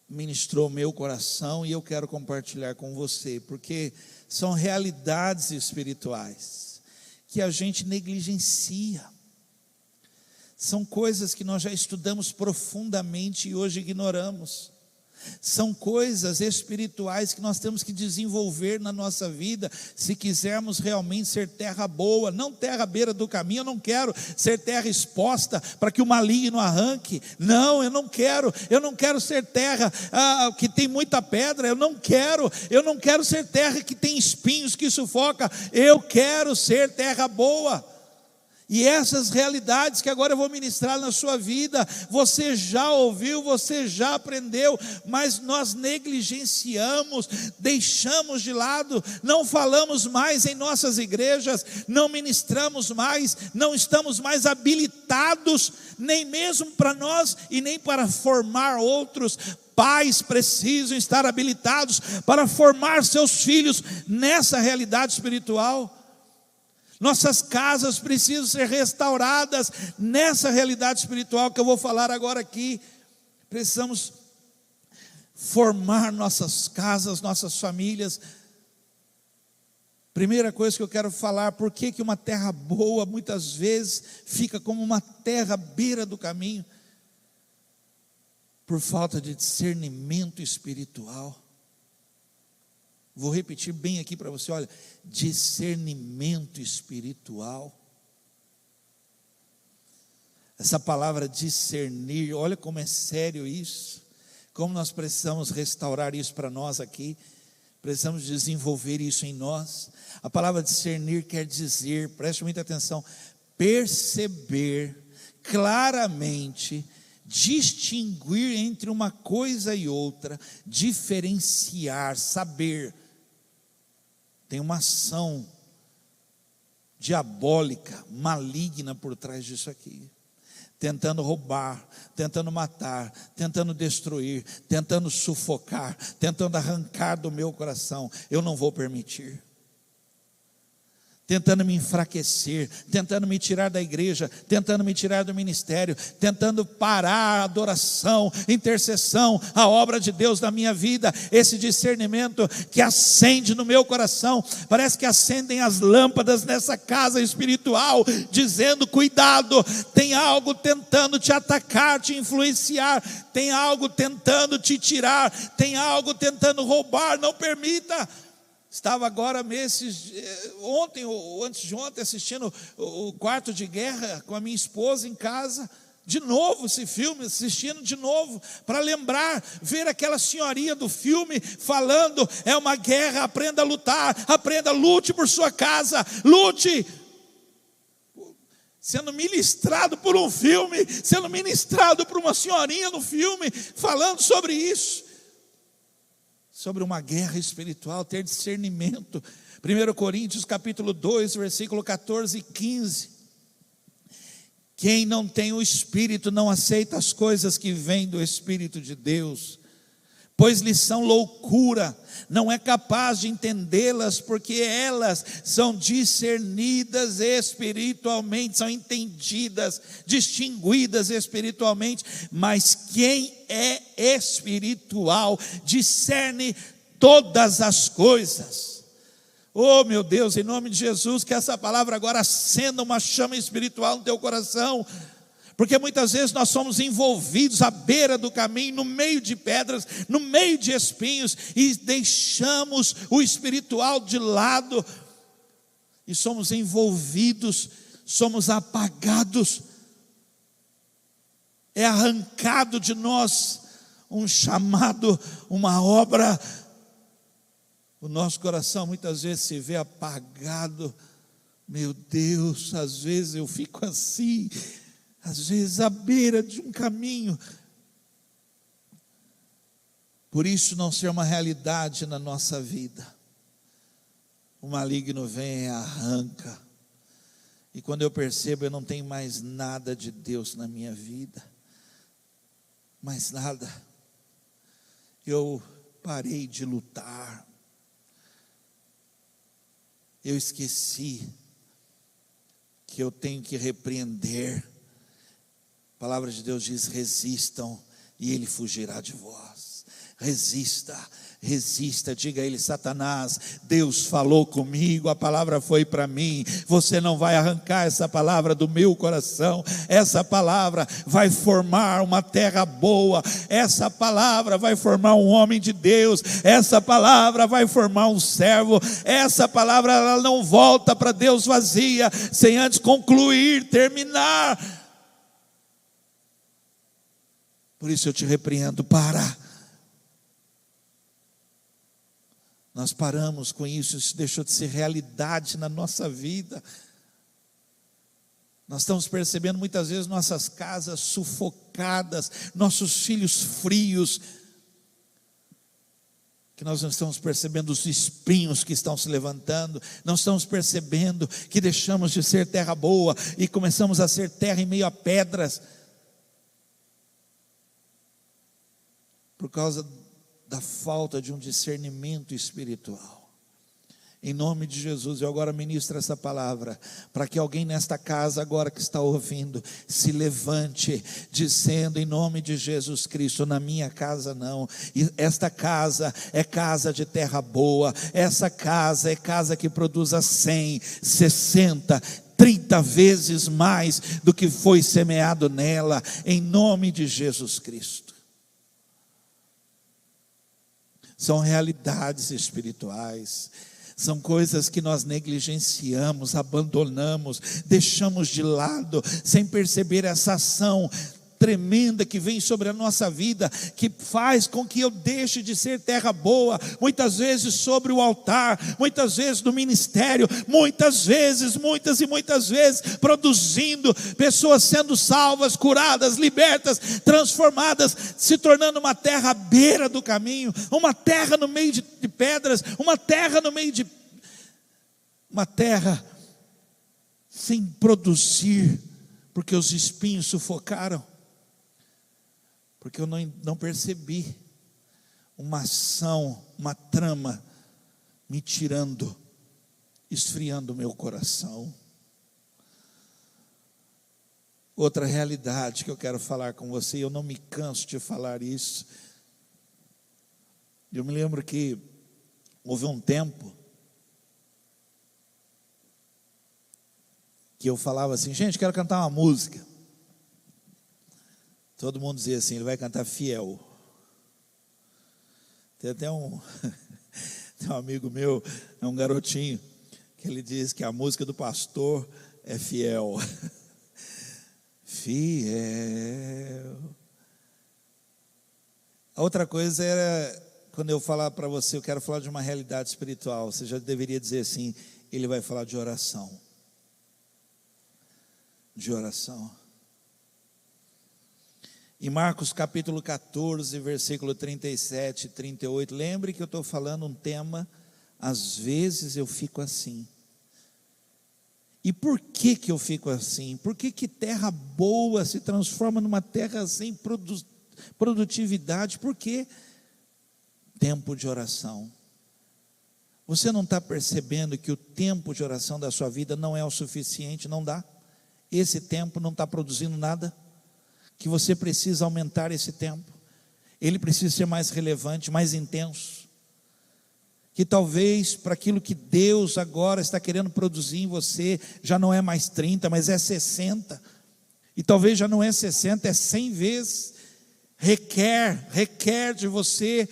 ministrou meu coração e eu quero compartilhar com você, porque são realidades espirituais que a gente negligencia, são coisas que nós já estudamos profundamente e hoje ignoramos, são coisas espirituais que nós temos que desenvolver na nossa vida, se quisermos realmente ser terra boa, não terra à beira do caminho. Eu não quero ser terra exposta para que o maligno arranque, não, eu não quero ser terra que tem muita pedra, eu não quero ser terra que tem espinhos, que sufoca, eu quero ser terra boa. E essas realidades que agora eu vou ministrar na sua vida, você já ouviu, você já aprendeu, mas nós negligenciamos, deixamos de lado, não falamos mais em nossas igrejas, não ministramos mais, não estamos mais habilitados, nem mesmo para nós e nem para formar outros. Pais precisam estar habilitados para formar seus filhos nessa realidade espiritual. Nossas casas precisam ser restauradas nessa realidade espiritual que eu vou falar agora aqui. Precisamos formar nossas casas, nossas famílias. Primeira coisa que eu quero falar, por que uma terra boa muitas vezes fica como uma terra à beira do caminho? Por falta de discernimento espiritual. Vou repetir bem aqui para você, olha, discernimento espiritual. Essa palavra discernir, olha como é sério isso, como nós precisamos restaurar isso para nós aqui, precisamos desenvolver isso em nós. A palavra discernir quer dizer, preste muita atenção, perceber claramente, distinguir entre uma coisa e outra, diferenciar, saber. Tem uma ação diabólica, maligna por trás disso aqui, tentando roubar, tentando matar, tentando destruir, tentando sufocar, tentando arrancar do meu coração. Eu não vou permitir. Tentando me enfraquecer, tentando me tirar da igreja, tentando me tirar do ministério, tentando parar a adoração, intercessão, a obra de Deus na minha vida. Esse discernimento que acende no meu coração, parece que acendem as lâmpadas nessa casa espiritual, dizendo: cuidado, tem algo tentando te atacar, te influenciar, tem algo tentando te tirar, tem algo tentando roubar, não permita. Estava agora ontem ou antes de ontem assistindo o Quarto de Guerra com a minha esposa em casa, de novo esse filme, assistindo de novo, para lembrar, ver aquela senhorinha do filme falando: é uma guerra, aprenda a lutar, lute por sua casa, lute. Sendo ministrado por um filme, sendo ministrado por uma senhorinha no filme, falando sobre isso. Sobre uma guerra espiritual, ter discernimento. 1 Coríntios capítulo 2, versículo 14 e 15. Quem não tem o Espírito não aceita as coisas que vêm do Espírito de Deus, pois lhes são loucura, não é capaz de entendê-las, porque elas são discernidas espiritualmente, são entendidas, distinguidas espiritualmente. Mas quem é espiritual discerne todas as coisas. Oh meu Deus, em nome de Jesus, que essa palavra agora acenda uma chama espiritual no teu coração. Porque muitas vezes nós somos envolvidos à beira do caminho, no meio de pedras, no meio de espinhos, e deixamos o espiritual de lado, e somos envolvidos, somos apagados, é arrancado de nós um chamado, uma obra. O nosso coração muitas vezes se vê apagado. Meu Deus, às vezes eu fico assim, às vezes à beira de um caminho. Por isso não ser uma realidade na nossa vida. O maligno vem e arranca. E quando eu percebo, eu não tenho mais nada de Deus na minha vida. Mais nada. Eu parei de lutar. Eu esqueci que eu tenho que repreender. A palavra de Deus diz: resistam e ele fugirá de vós. Resista, resista, diga a ele: Satanás, Deus falou comigo, a palavra foi para mim, você não vai arrancar essa palavra do meu coração, essa palavra vai formar uma terra boa, essa palavra vai formar um homem de Deus, essa palavra vai formar um servo, essa palavra ela não volta para Deus vazia, sem antes concluir, terminar. Por isso eu te repreendo, para. Nós paramos com isso, isso deixou de ser realidade na nossa vida. Nós estamos percebendo muitas vezes nossas casas sufocadas, nossos filhos frios, que nós não estamos percebendo os espinhos que estão se levantando, não estamos percebendo que deixamos de ser terra boa e começamos a ser terra em meio a pedras, por causa da falta de um discernimento espiritual. Em nome de Jesus, eu agora ministro essa palavra, para que alguém nesta casa agora que está ouvindo, se levante, dizendo em nome de Jesus Cristo: na minha casa não, e esta casa é casa de terra boa, essa casa é casa que produza 100, 60, 30 vezes mais do que foi semeado nela, em nome de Jesus Cristo. São realidades espirituais, são coisas que nós negligenciamos, abandonamos, deixamos de lado, sem perceber essa ação tremenda que vem sobre a nossa vida, que faz com que eu deixe de ser terra boa, muitas vezes sobre o altar, muitas vezes no ministério, muitas e muitas vezes produzindo pessoas sendo salvas, curadas, libertas, transformadas, se tornando uma terra à beira do caminho, uma terra no meio de pedras, uma terra no meio de uma terra sem produzir, porque os espinhos sufocaram. Porque eu não percebi uma ação, uma trama me tirando, esfriando o meu coração. Outra realidade que eu quero falar com você, eu não me canso de falar isso. Eu me lembro que houve um tempo que eu falava assim: gente, quero cantar uma música. Todo mundo dizia assim: ele vai cantar Fiel. Tem até um amigo meu, é um garotinho, que ele diz que a música do pastor é Fiel. Fiel. A outra coisa era, quando eu falar para você, eu quero falar de uma realidade espiritual, você já deveria dizer assim: ele vai falar de oração. De oração. Em Marcos capítulo 14, versículo 37 e 38, lembre que eu estou falando um tema, às vezes eu fico assim. E por que eu fico assim? Por que terra boa se transforma numa terra sem produtividade? Por que? Tempo de oração. Você não está percebendo que o tempo de oração da sua vida não é o suficiente? Não dá? Esse tempo não está produzindo nada? Que você precisa aumentar esse tempo, ele precisa ser mais relevante, mais intenso, que talvez para aquilo que Deus agora está querendo produzir em você, já não é mais 30, mas é 60, e talvez já não é 60, é 100 vezes, requer de você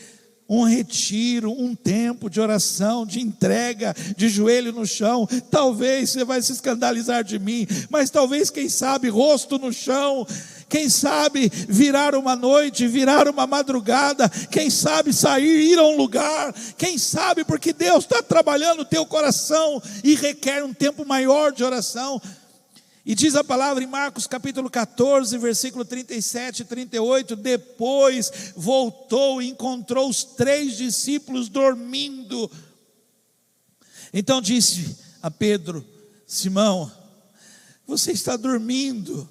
um retiro, um tempo de oração, de entrega, de joelho no chão. Talvez você vai se escandalizar de mim, mas talvez, quem sabe, rosto no chão, quem sabe virar uma noite, virar uma madrugada, quem sabe sair, ir a um lugar, quem sabe, porque Deus está trabalhando o teu coração e requer um tempo maior de oração. E diz a palavra em Marcos capítulo 14, versículo 37 e 38, depois voltou e encontrou os 3 discípulos dormindo. Então disse a Pedro: Simão, você está dormindo?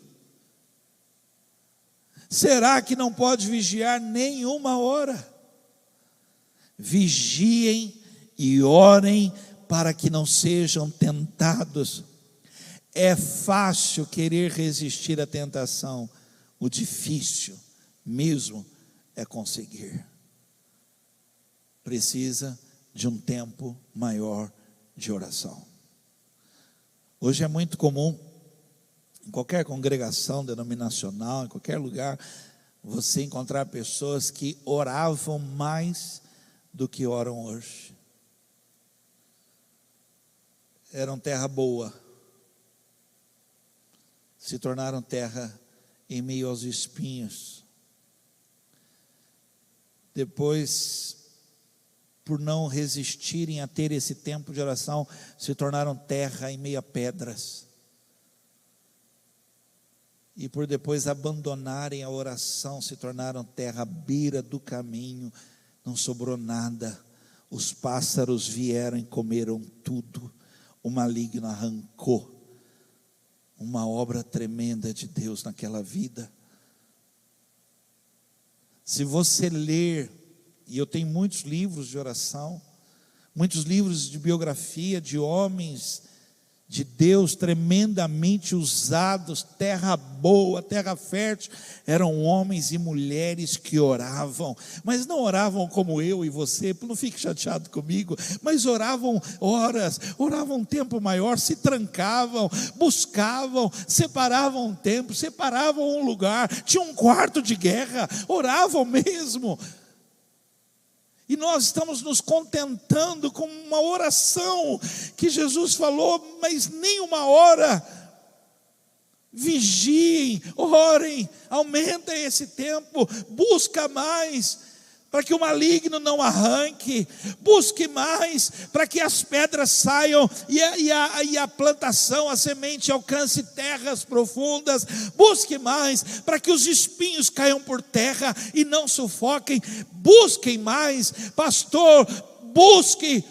Será que não pode vigiar nem 1 hora? Vigiem e orem para que não sejam tentados. É fácil querer resistir à tentação, o difícil mesmo é conseguir. Precisa de um tempo maior de oração. Hoje é muito comum, em qualquer congregação denominacional, em qualquer lugar, você encontrar pessoas que oravam mais do que oram hoje. Eram terra boa, se tornaram terra em meio aos espinhos. Depois, por não resistirem a ter esse tempo de oração, se tornaram terra em meio a pedras. E por depois abandonarem a oração, se tornaram terra à beira do caminho, não sobrou nada. Os pássaros vieram e comeram tudo, o maligno arrancou. Uma obra tremenda de Deus naquela vida. Se você ler, e eu tenho muitos livros de oração, muitos livros de biografia de homens de Deus tremendamente usados, terra boa, terra fértil, eram homens e mulheres que oravam, mas não oravam como eu e você, não fique chateado comigo, mas oravam horas, oravam um tempo maior, se trancavam, buscavam, separavam um tempo, separavam um lugar, tinham um quarto de guerra, oravam mesmo. E nós estamos nos contentando com uma oração que Jesus falou, mas nem 1 hora. Vigiem, orem, aumentem esse tempo, busca mais, para que o maligno não arranque, busque mais, para que as pedras saiam e a plantação, a semente alcance terras profundas, busque mais, para que os espinhos caiam por terra e não sufoquem, busquem mais, pastor, busque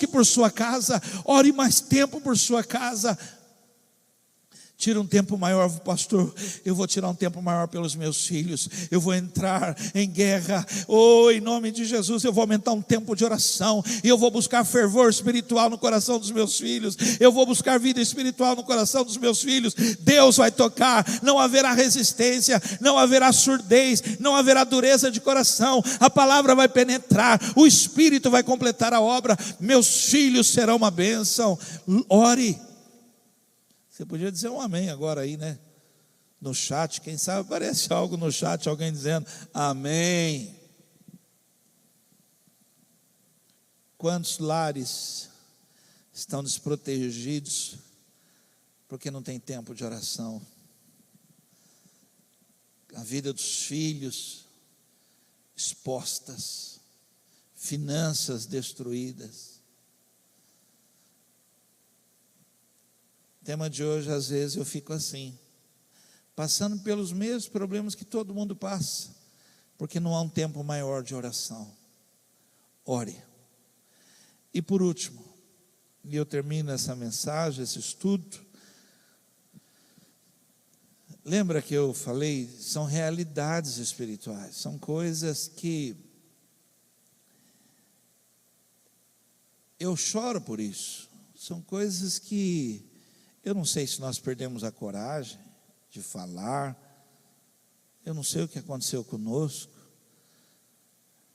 por sua casa, ore mais tempo por sua casa. Tira um tempo maior, pastor, eu vou tirar um tempo maior pelos meus filhos, eu vou entrar em guerra, em nome de Jesus, eu vou aumentar um tempo de oração, e eu vou buscar fervor espiritual no coração dos meus filhos, eu vou buscar vida espiritual no coração dos meus filhos. Deus vai tocar, não haverá resistência, não haverá surdez, não haverá dureza de coração, a palavra vai penetrar, o Espírito vai completar a obra, meus filhos serão uma bênção. Ore. Você podia dizer um amém agora aí, né? No chat, quem sabe aparece algo no chat, alguém dizendo amém. Quantos lares estão desprotegidos porque não tem tempo de oração? A vida dos filhos expostas, finanças destruídas. O tema de hoje, às vezes eu fico assim, passando pelos mesmos problemas que todo mundo passa, porque não há um tempo maior de oração. Ore. E por último, e eu termino essa mensagem, esse estudo, lembra que eu falei, são realidades espirituais, são coisas que eu choro por isso, são coisas que eu não sei se nós perdemos a coragem de falar, eu não sei o que aconteceu conosco,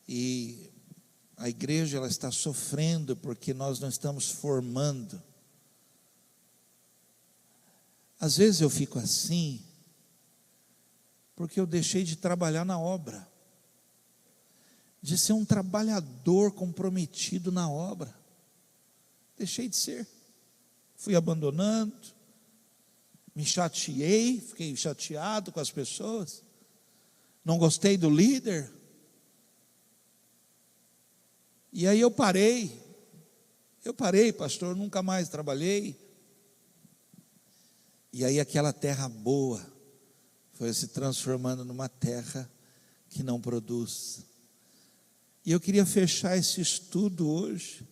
e A igreja ela está sofrendo porque nós não estamos formando. Às vezes eu fico assim, porque eu deixei de trabalhar na obra, de ser um trabalhador comprometido na obra. Deixei de ser. Fui abandonando, me chateei, fiquei chateado com as pessoas, não gostei do líder. E aí eu parei, pastor, nunca mais trabalhei. E aí aquela terra boa foi se transformando numa terra que não produz. E eu queria fechar esse estudo hoje.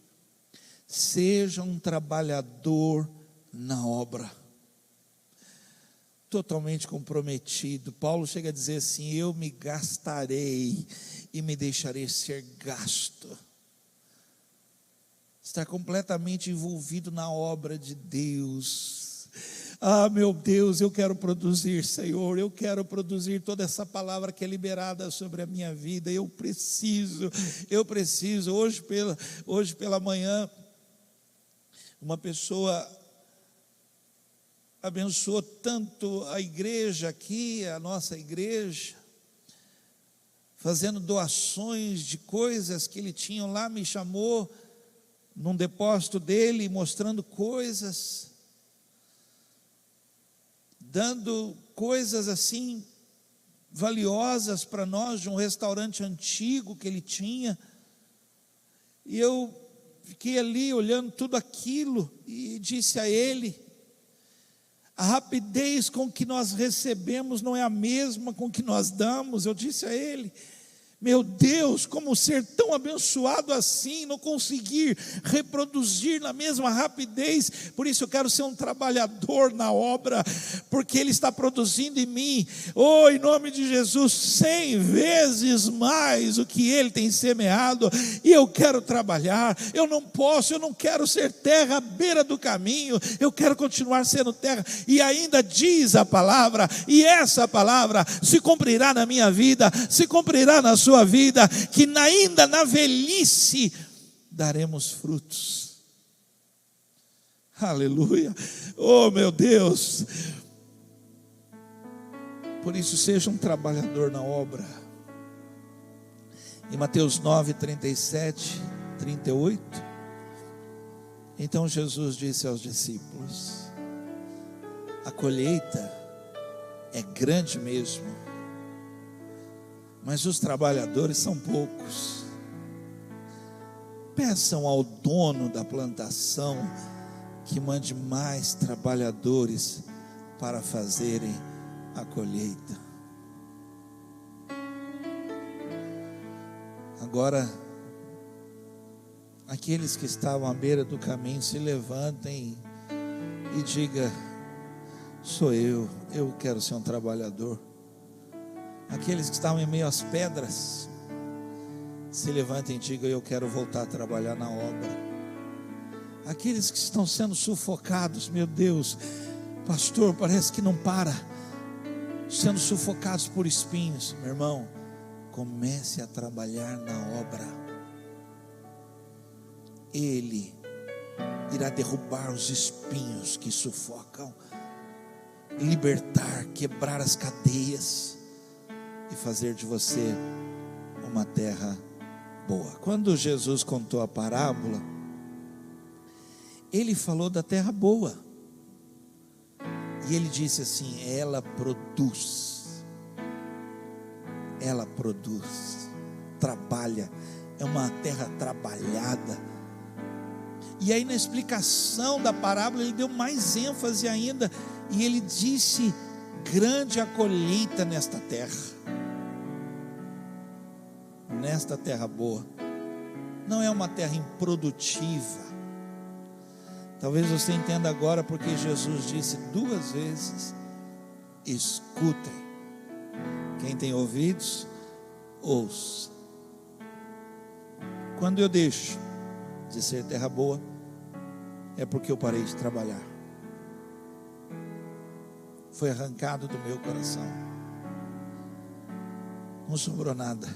Seja um trabalhador na obra, totalmente comprometido. Paulo chega a dizer assim: eu me gastarei e me deixarei ser gasto. Estar completamente envolvido na obra de Deus. Ah, meu Deus, eu quero produzir, Senhor, eu quero produzir toda essa palavra que é liberada sobre a minha vida. Eu preciso. Hoje pela manhã, uma pessoa abençoou tanto a igreja aqui, a nossa igreja, fazendo doações de coisas que ele tinha lá, me chamou num depósito dele, mostrando coisas, dando coisas assim valiosas para nós, de um restaurante antigo que ele tinha. E eu fiquei ali olhando tudo aquilo e disse a ele: a rapidez com que nós recebemos não é a mesma com que nós damos. Eu disse a ele: meu Deus, como ser tão abençoado assim, não conseguir reproduzir na mesma rapidez. Por isso eu quero ser um trabalhador na obra, porque Ele está produzindo em mim, em nome de Jesus, 100 vezes mais o que Ele tem semeado. E eu quero trabalhar. Eu não quero ser terra à beira do caminho. Eu quero continuar sendo terra. E ainda diz a palavra, e essa palavra se cumprirá na minha vida, se cumprirá na sua vida, que ainda na velhice daremos frutos. Aleluia. Oh, meu Deus. Por isso, seja um trabalhador na obra. Em Mateus 9, 37, 38, então Jesus disse aos discípulos: a colheita é grande mesmo, mas os trabalhadores são poucos. Peçam ao dono da plantação que mande mais trabalhadores para fazerem a colheita. Agora, aqueles que estavam à beira do caminho, se levantem e digam: sou eu quero ser um trabalhador. Aqueles que estavam em meio às pedras, se levantem e digam: eu quero voltar a trabalhar na obra. Aqueles que estão sendo sufocados, meu Deus, pastor, parece que não para, sendo sufocados por espinhos, meu irmão, comece a trabalhar na obra. Ele irá derrubar os espinhos que sufocam, libertar, quebrar as cadeias e fazer de você uma terra boa. Quando Jesus contou a parábola, Ele falou da terra boa, e Ele disse assim: ela produz, trabalha, é uma terra trabalhada. E aí na explicação da parábola Ele deu mais ênfase ainda, e Ele disse: grande a colheita nesta terra. Nesta terra boa, não é uma terra improdutiva. Talvez você entenda agora porque Jesus disse 2 vezes: escutem. Quem tem ouvidos, ouça. Quando eu deixo de ser terra boa, é porque eu parei de trabalhar. Foi arrancado do meu coração, não sobrou nada.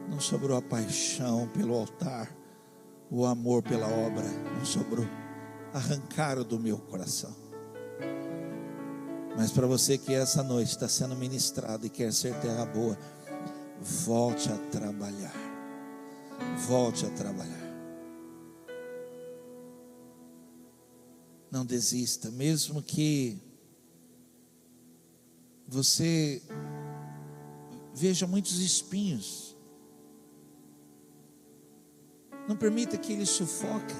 Não sobrou a paixão pelo altar, o amor pela obra. Não sobrou. Arrancaram do meu coração. Mas para você que essa noite está sendo ministrado e quer ser terra boa, volte a trabalhar. Volte a trabalhar. Não desista, mesmo que você veja muitos espinhos. Não permita que eles sufoquem.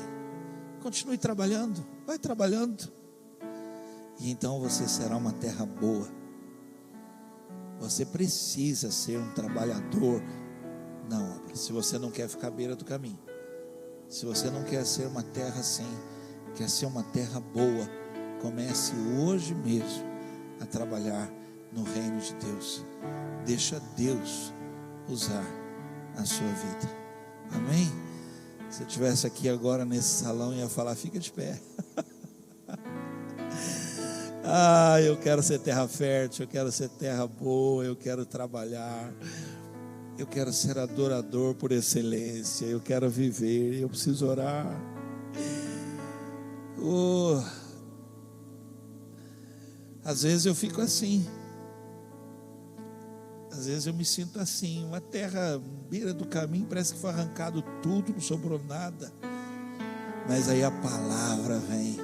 Continue trabalhando, vai trabalhando. E então você será uma terra boa. Você precisa ser um trabalhador na obra. Se você não quer ficar à beira do caminho, se você não quer ser uma terra assim, quer ser uma terra boa, comece hoje mesmo a trabalhar no reino de Deus. Deixa Deus usar a sua vida. Amém? Se eu estivesse aqui agora nesse salão, ia falar: fica de pé. Eu quero ser terra fértil, eu quero ser terra boa, eu quero trabalhar, eu quero ser adorador por excelência, eu quero viver, eu preciso orar. Às vezes eu fico assim, às vezes eu me sinto assim, uma terra beira do caminho, parece que foi arrancado tudo, não sobrou nada. Mas aí a palavra vem,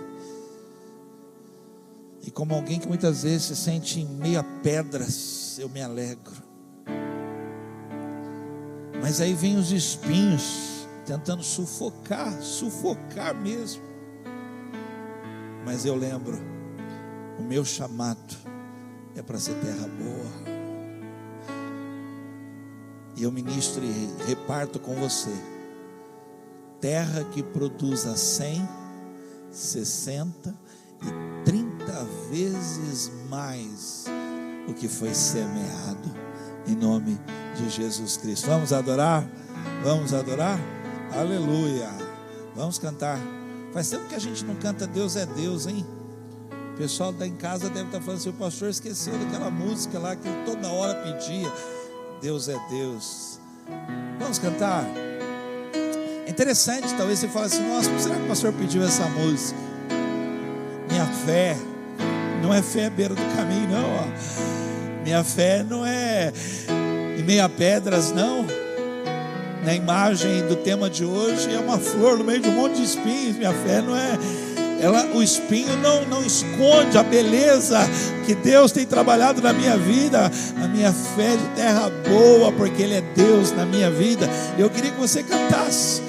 e como alguém que muitas vezes se sente em meio a pedras, eu me alegro. Mas aí vem os espinhos tentando sufocar mesmo. Mas eu lembro, o meu chamado é para ser terra boa. E eu ministro e reparto com você terra que produza 100, 60 e 30 vezes mais o que foi semeado, em nome de Jesus Cristo. Vamos adorar? Vamos adorar? Aleluia! Vamos cantar. Faz tempo que a gente não canta Deus é Deus, hein? O pessoal da em casa deve estar falando assim: o pastor esqueceu daquela música lá que ele toda hora pedia. Deus é Deus. Vamos cantar? É interessante, talvez você fale assim: nossa, será que o pastor pediu essa música? Minha fé não é fé à beira do caminho, não, ó. Minha fé não é em meio a pedras, não. Na imagem do tema de hoje, é uma flor no meio de um monte de espinhos. Minha fé não é... o espinho não esconde a beleza que Deus tem trabalhado na minha vida. A minha fé de terra boa, porque Ele é Deus na minha vida. Eu queria que você cantasse.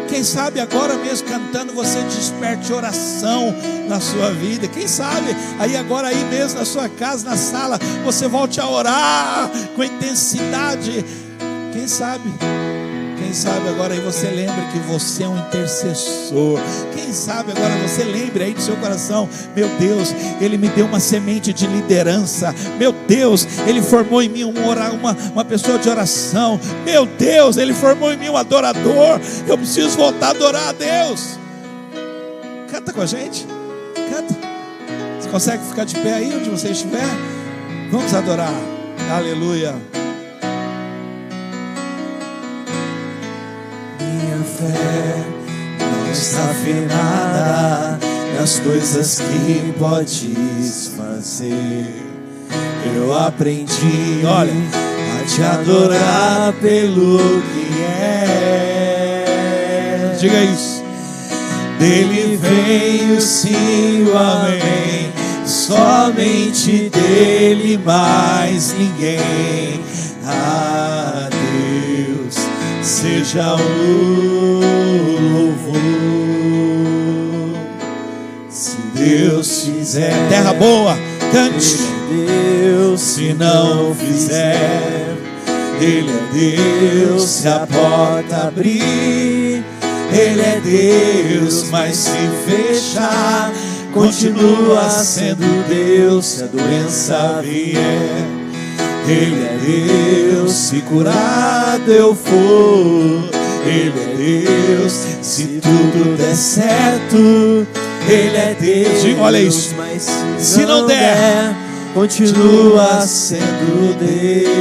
Quem sabe agora mesmo cantando você desperte oração na sua vida. Quem sabe aí agora aí mesmo na sua casa, na sala, você volte a orar com intensidade. Quem sabe agora aí você lembra que você é um intercessor. Quem sabe agora você lembra aí do seu coração: meu Deus, Ele me deu uma semente de liderança. Meu Deus, Ele formou em mim uma pessoa de oração. Meu Deus, Ele formou em mim um adorador. Eu preciso voltar a adorar a Deus. Canta com a gente. Canta. Você consegue ficar de pé aí onde você estiver? Vamos adorar. Aleluia. Minha fé não está firmada nas coisas que podes fazer. Eu aprendi, olha, a te adorar pelo que é. Diga isso. Dele vem o sim, o amém. Somente dele, mais ninguém. A Deus seja o louvor. Se Deus fizer, terra boa, cante. Deus, se não fizer, Ele é Deus. Se a porta abrir, Ele é Deus. Mas se fechar, continua sendo Deus. Se a doença vier, Ele é Deus. Se curado eu for, Ele é Deus. Se tudo der certo, Ele é Deus. Sim, olha isso. Mas se não der, continua sendo Deus.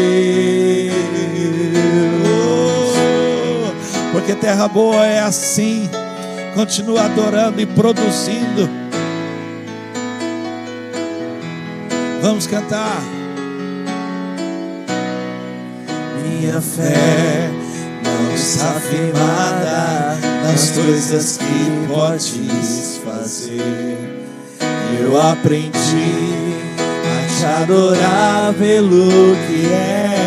porque terra boa é assim. Continua adorando e produzindo. Vamos cantar. Minha fé não está firmada nas coisas que podes fazer. Eu aprendi a te adorar pelo que és.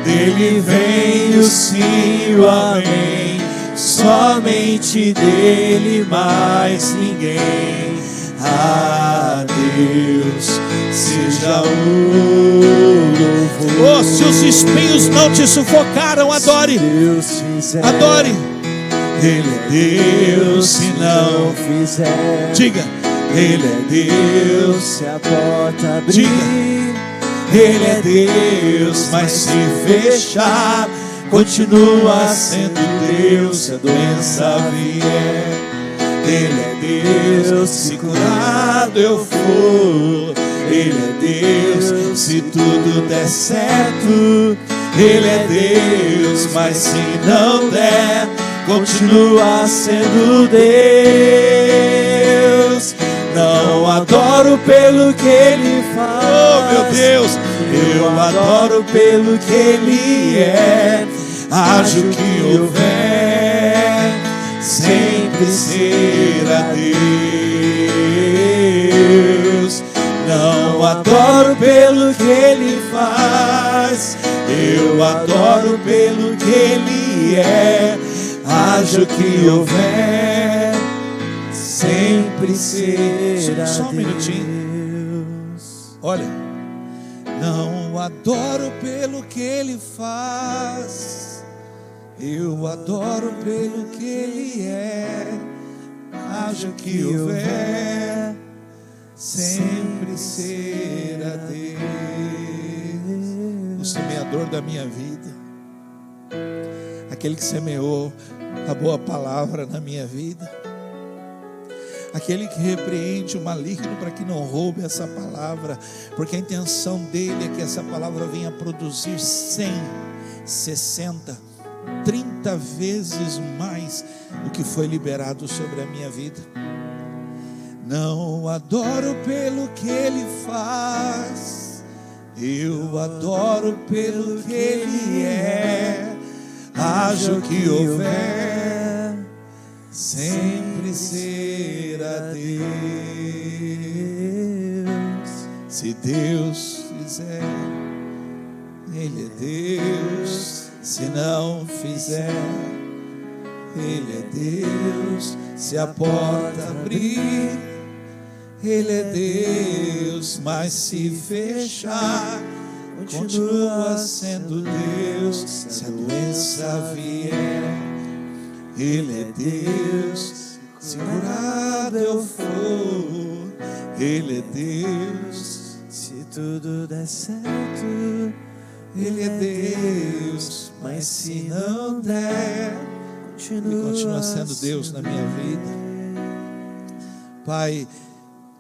Dele vem o sim e o amém, somente dele, mais ninguém. A Deus seja o louvor. Oh, se os espinhos não te sufocaram, adore. Adore. Ele é Deus, se não fizer. Diga. Ele é Deus, se a porta abrir. Diga. Ele é Deus, mas se fechar, continua sendo Deus. Se a doença vier, Ele é Deus, se curado eu for. Ele é Deus, se tudo der certo. Ele é Deus, mas se não der, continua sendo Deus. Não adoro pelo que Ele faz. Oh, meu Deus. Eu adoro pelo que Ele é. Haja o que houver, sempre será Deus. Não adoro pelo que Ele faz. Eu adoro pelo que Ele é. Haja o que houver, sempre será Só um minutinho. Deus. Olha, não adoro pelo que Ele faz, eu adoro pelo que Ele é. Haja o que houver, sempre será Deus. O semeador da minha vida, aquele que semeou a boa palavra na minha vida, aquele que repreende o maligno para que não roube essa palavra, porque a intenção dele é que essa palavra venha produzir 100, 60, 30 vezes mais o que foi liberado sobre a minha vida. Não adoro pelo que Ele faz, eu adoro pelo que Ele é. Haja o que houver, sempre será Deus. Se Deus fizer, Ele é Deus. Se não fizer, Ele é Deus. Se a porta abrir, Ele é Deus. Mas se fechar, continua sendo Deus. Se a doença vier, Ele é Deus. Se curado eu for, Ele é Deus. Se tudo der certo, Ele é Deus. Mas se não der, Ele continua sendo Deus na minha vida. Pai,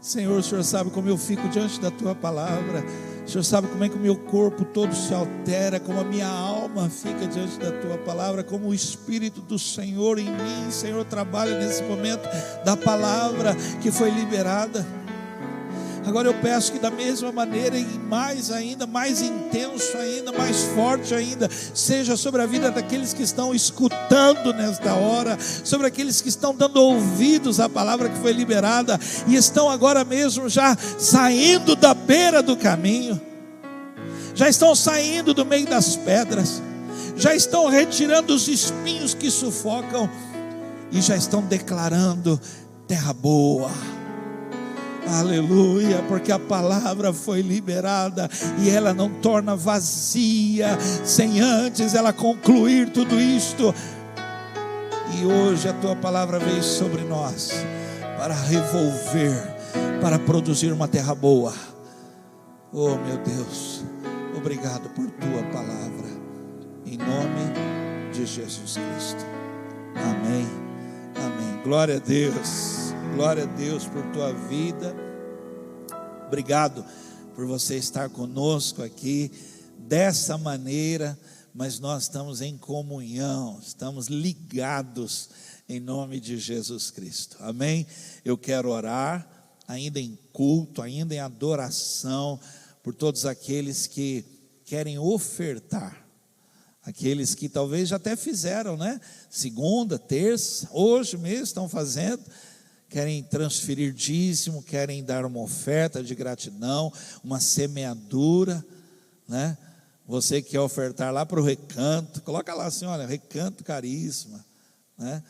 Senhor, o Senhor sabe como eu fico diante da Tua palavra. O Senhor sabe como é que o meu corpo todo se altera, como a minha alma fica diante da Tua palavra, como o Espírito do Senhor em mim, Senhor, trabalha nesse momento da palavra que foi liberada. Agora eu peço que da mesma maneira e mais ainda, mais intenso ainda, mais forte ainda, seja sobre a vida daqueles que estão escutando nesta hora, sobre aqueles que estão dando ouvidos à palavra que foi liberada e estão agora mesmo já saindo da beira do caminho, já estão saindo do meio das pedras, já estão retirando os espinhos que sufocam e já estão declarando terra boa. Aleluia, porque a palavra foi liberada e ela não torna vazia sem antes ela concluir tudo isto. E hoje a Tua palavra veio sobre nós para revolver, para produzir uma terra boa. Oh meu Deus, obrigado por Tua palavra, em nome de Jesus Cristo, amém, amém. Glória a Deus. Glória a Deus por tua vida. Obrigado por você estar conosco aqui dessa maneira. mas nós estamos em comunhão, estamos ligados em nome de Jesus Cristo, amém? Eu quero orar, ainda em culto, ainda em adoração, por todos aqueles que querem ofertar, aqueles que talvez já até fizeram, né? Segunda, terça, hoje mesmo estão fazendo, querem transferir dízimo, querem dar uma oferta de gratidão, uma semeadura, né? Você que quer ofertar lá para o Recanto, coloca lá assim, olha, Recanto Carisma, né?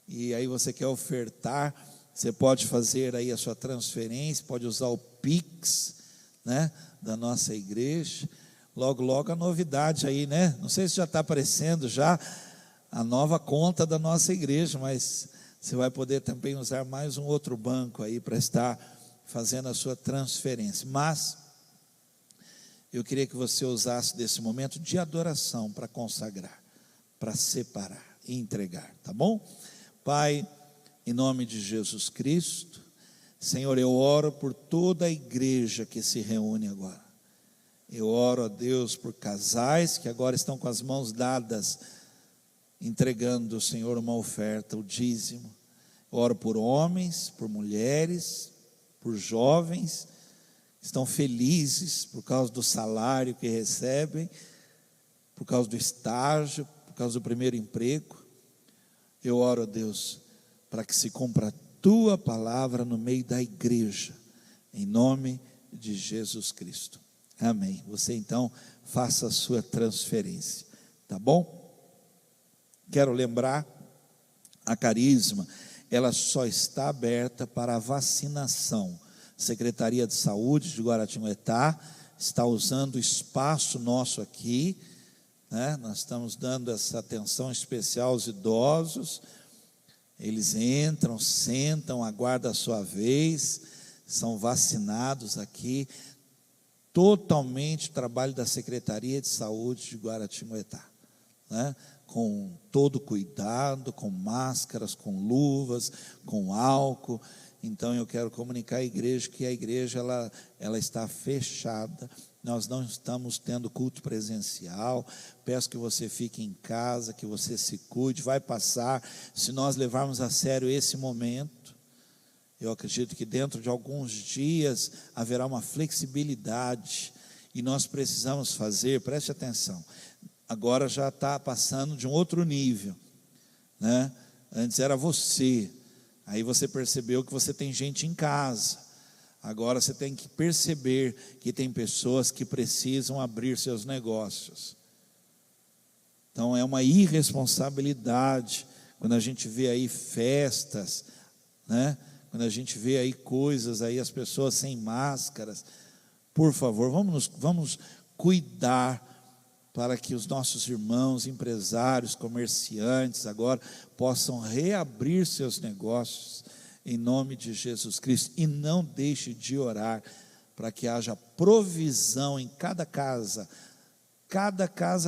E aí você quer ofertar, você pode fazer aí a sua transferência, pode usar o Pix, né, da nossa igreja. Logo, logo a novidade aí, né? Não sei se já está aparecendo já a nova conta da nossa igreja, mas você vai poder também usar mais um outro banco aí para estar fazendo a sua transferência. Mas eu queria que você usasse desse momento de adoração para consagrar, para separar e entregar, tá bom? Pai, em nome de Jesus Cristo, Senhor, eu oro por toda a igreja que se reúne agora. Eu oro a Deus por casais que agora estão com as mãos dadas, entregando, Senhor, uma oferta, o dízimo. Eu oro por homens, por mulheres, por jovens, que estão felizes por causa do salário que recebem, por causa do estágio, por causa do primeiro emprego. Eu oro a Deus para que se cumpra a tua palavra no meio da igreja, em nome de Jesus Cristo. Amém. Você então faça a sua transferência, tá bom? Quero lembrar, a Carisma, ela só está aberta para a vacinação. Secretaria de Saúde de Guaratinguetá está usando o espaço nosso aqui, né? Nós estamos dando essa atenção especial aos idosos. Eles entram, sentam, aguardam a sua vez, são vacinados aqui. Totalmente trabalho da Secretaria de Saúde de Guaratinguetá, né? Com todo cuidado, com máscaras, com luvas, com álcool. Então eu quero comunicar à igreja que a igreja ela está fechada. Nós não estamos tendo culto presencial. Peço que você fique em casa, que você se cuide. Vai passar, se nós levarmos a sério esse momento. Eu acredito que dentro de alguns dias haverá uma flexibilidade e nós precisamos fazer, preste atenção, agora já está passando de um outro nível, né? Antes era você, aí você percebeu que você tem gente em casa, agora você tem que perceber que tem pessoas que precisam abrir seus negócios. Então é uma irresponsabilidade quando a gente vê aí festas, né? Quando a gente vê aí coisas, aí as pessoas sem máscaras. Por favor, vamos cuidar para que os nossos irmãos, empresários, comerciantes agora possam reabrir seus negócios em nome de Jesus Cristo. E não deixe de orar para que haja provisão em cada casa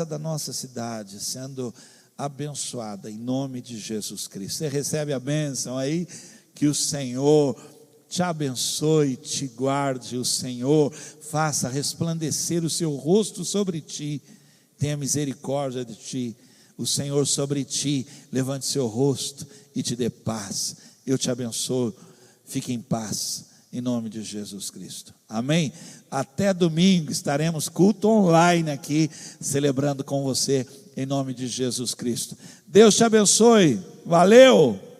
da nossa cidade sendo abençoada em nome de Jesus Cristo. Você recebe a bênção aí? Que o Senhor te abençoe, te guarde, o Senhor faça resplandecer o seu rosto sobre ti, tenha misericórdia de ti, o Senhor sobre ti levante seu rosto e te dê paz. Eu te abençoo, fique em paz, em nome de Jesus Cristo, amém? Até domingo estaremos culto online aqui, celebrando com você, em nome de Jesus Cristo. Deus te abençoe, valeu!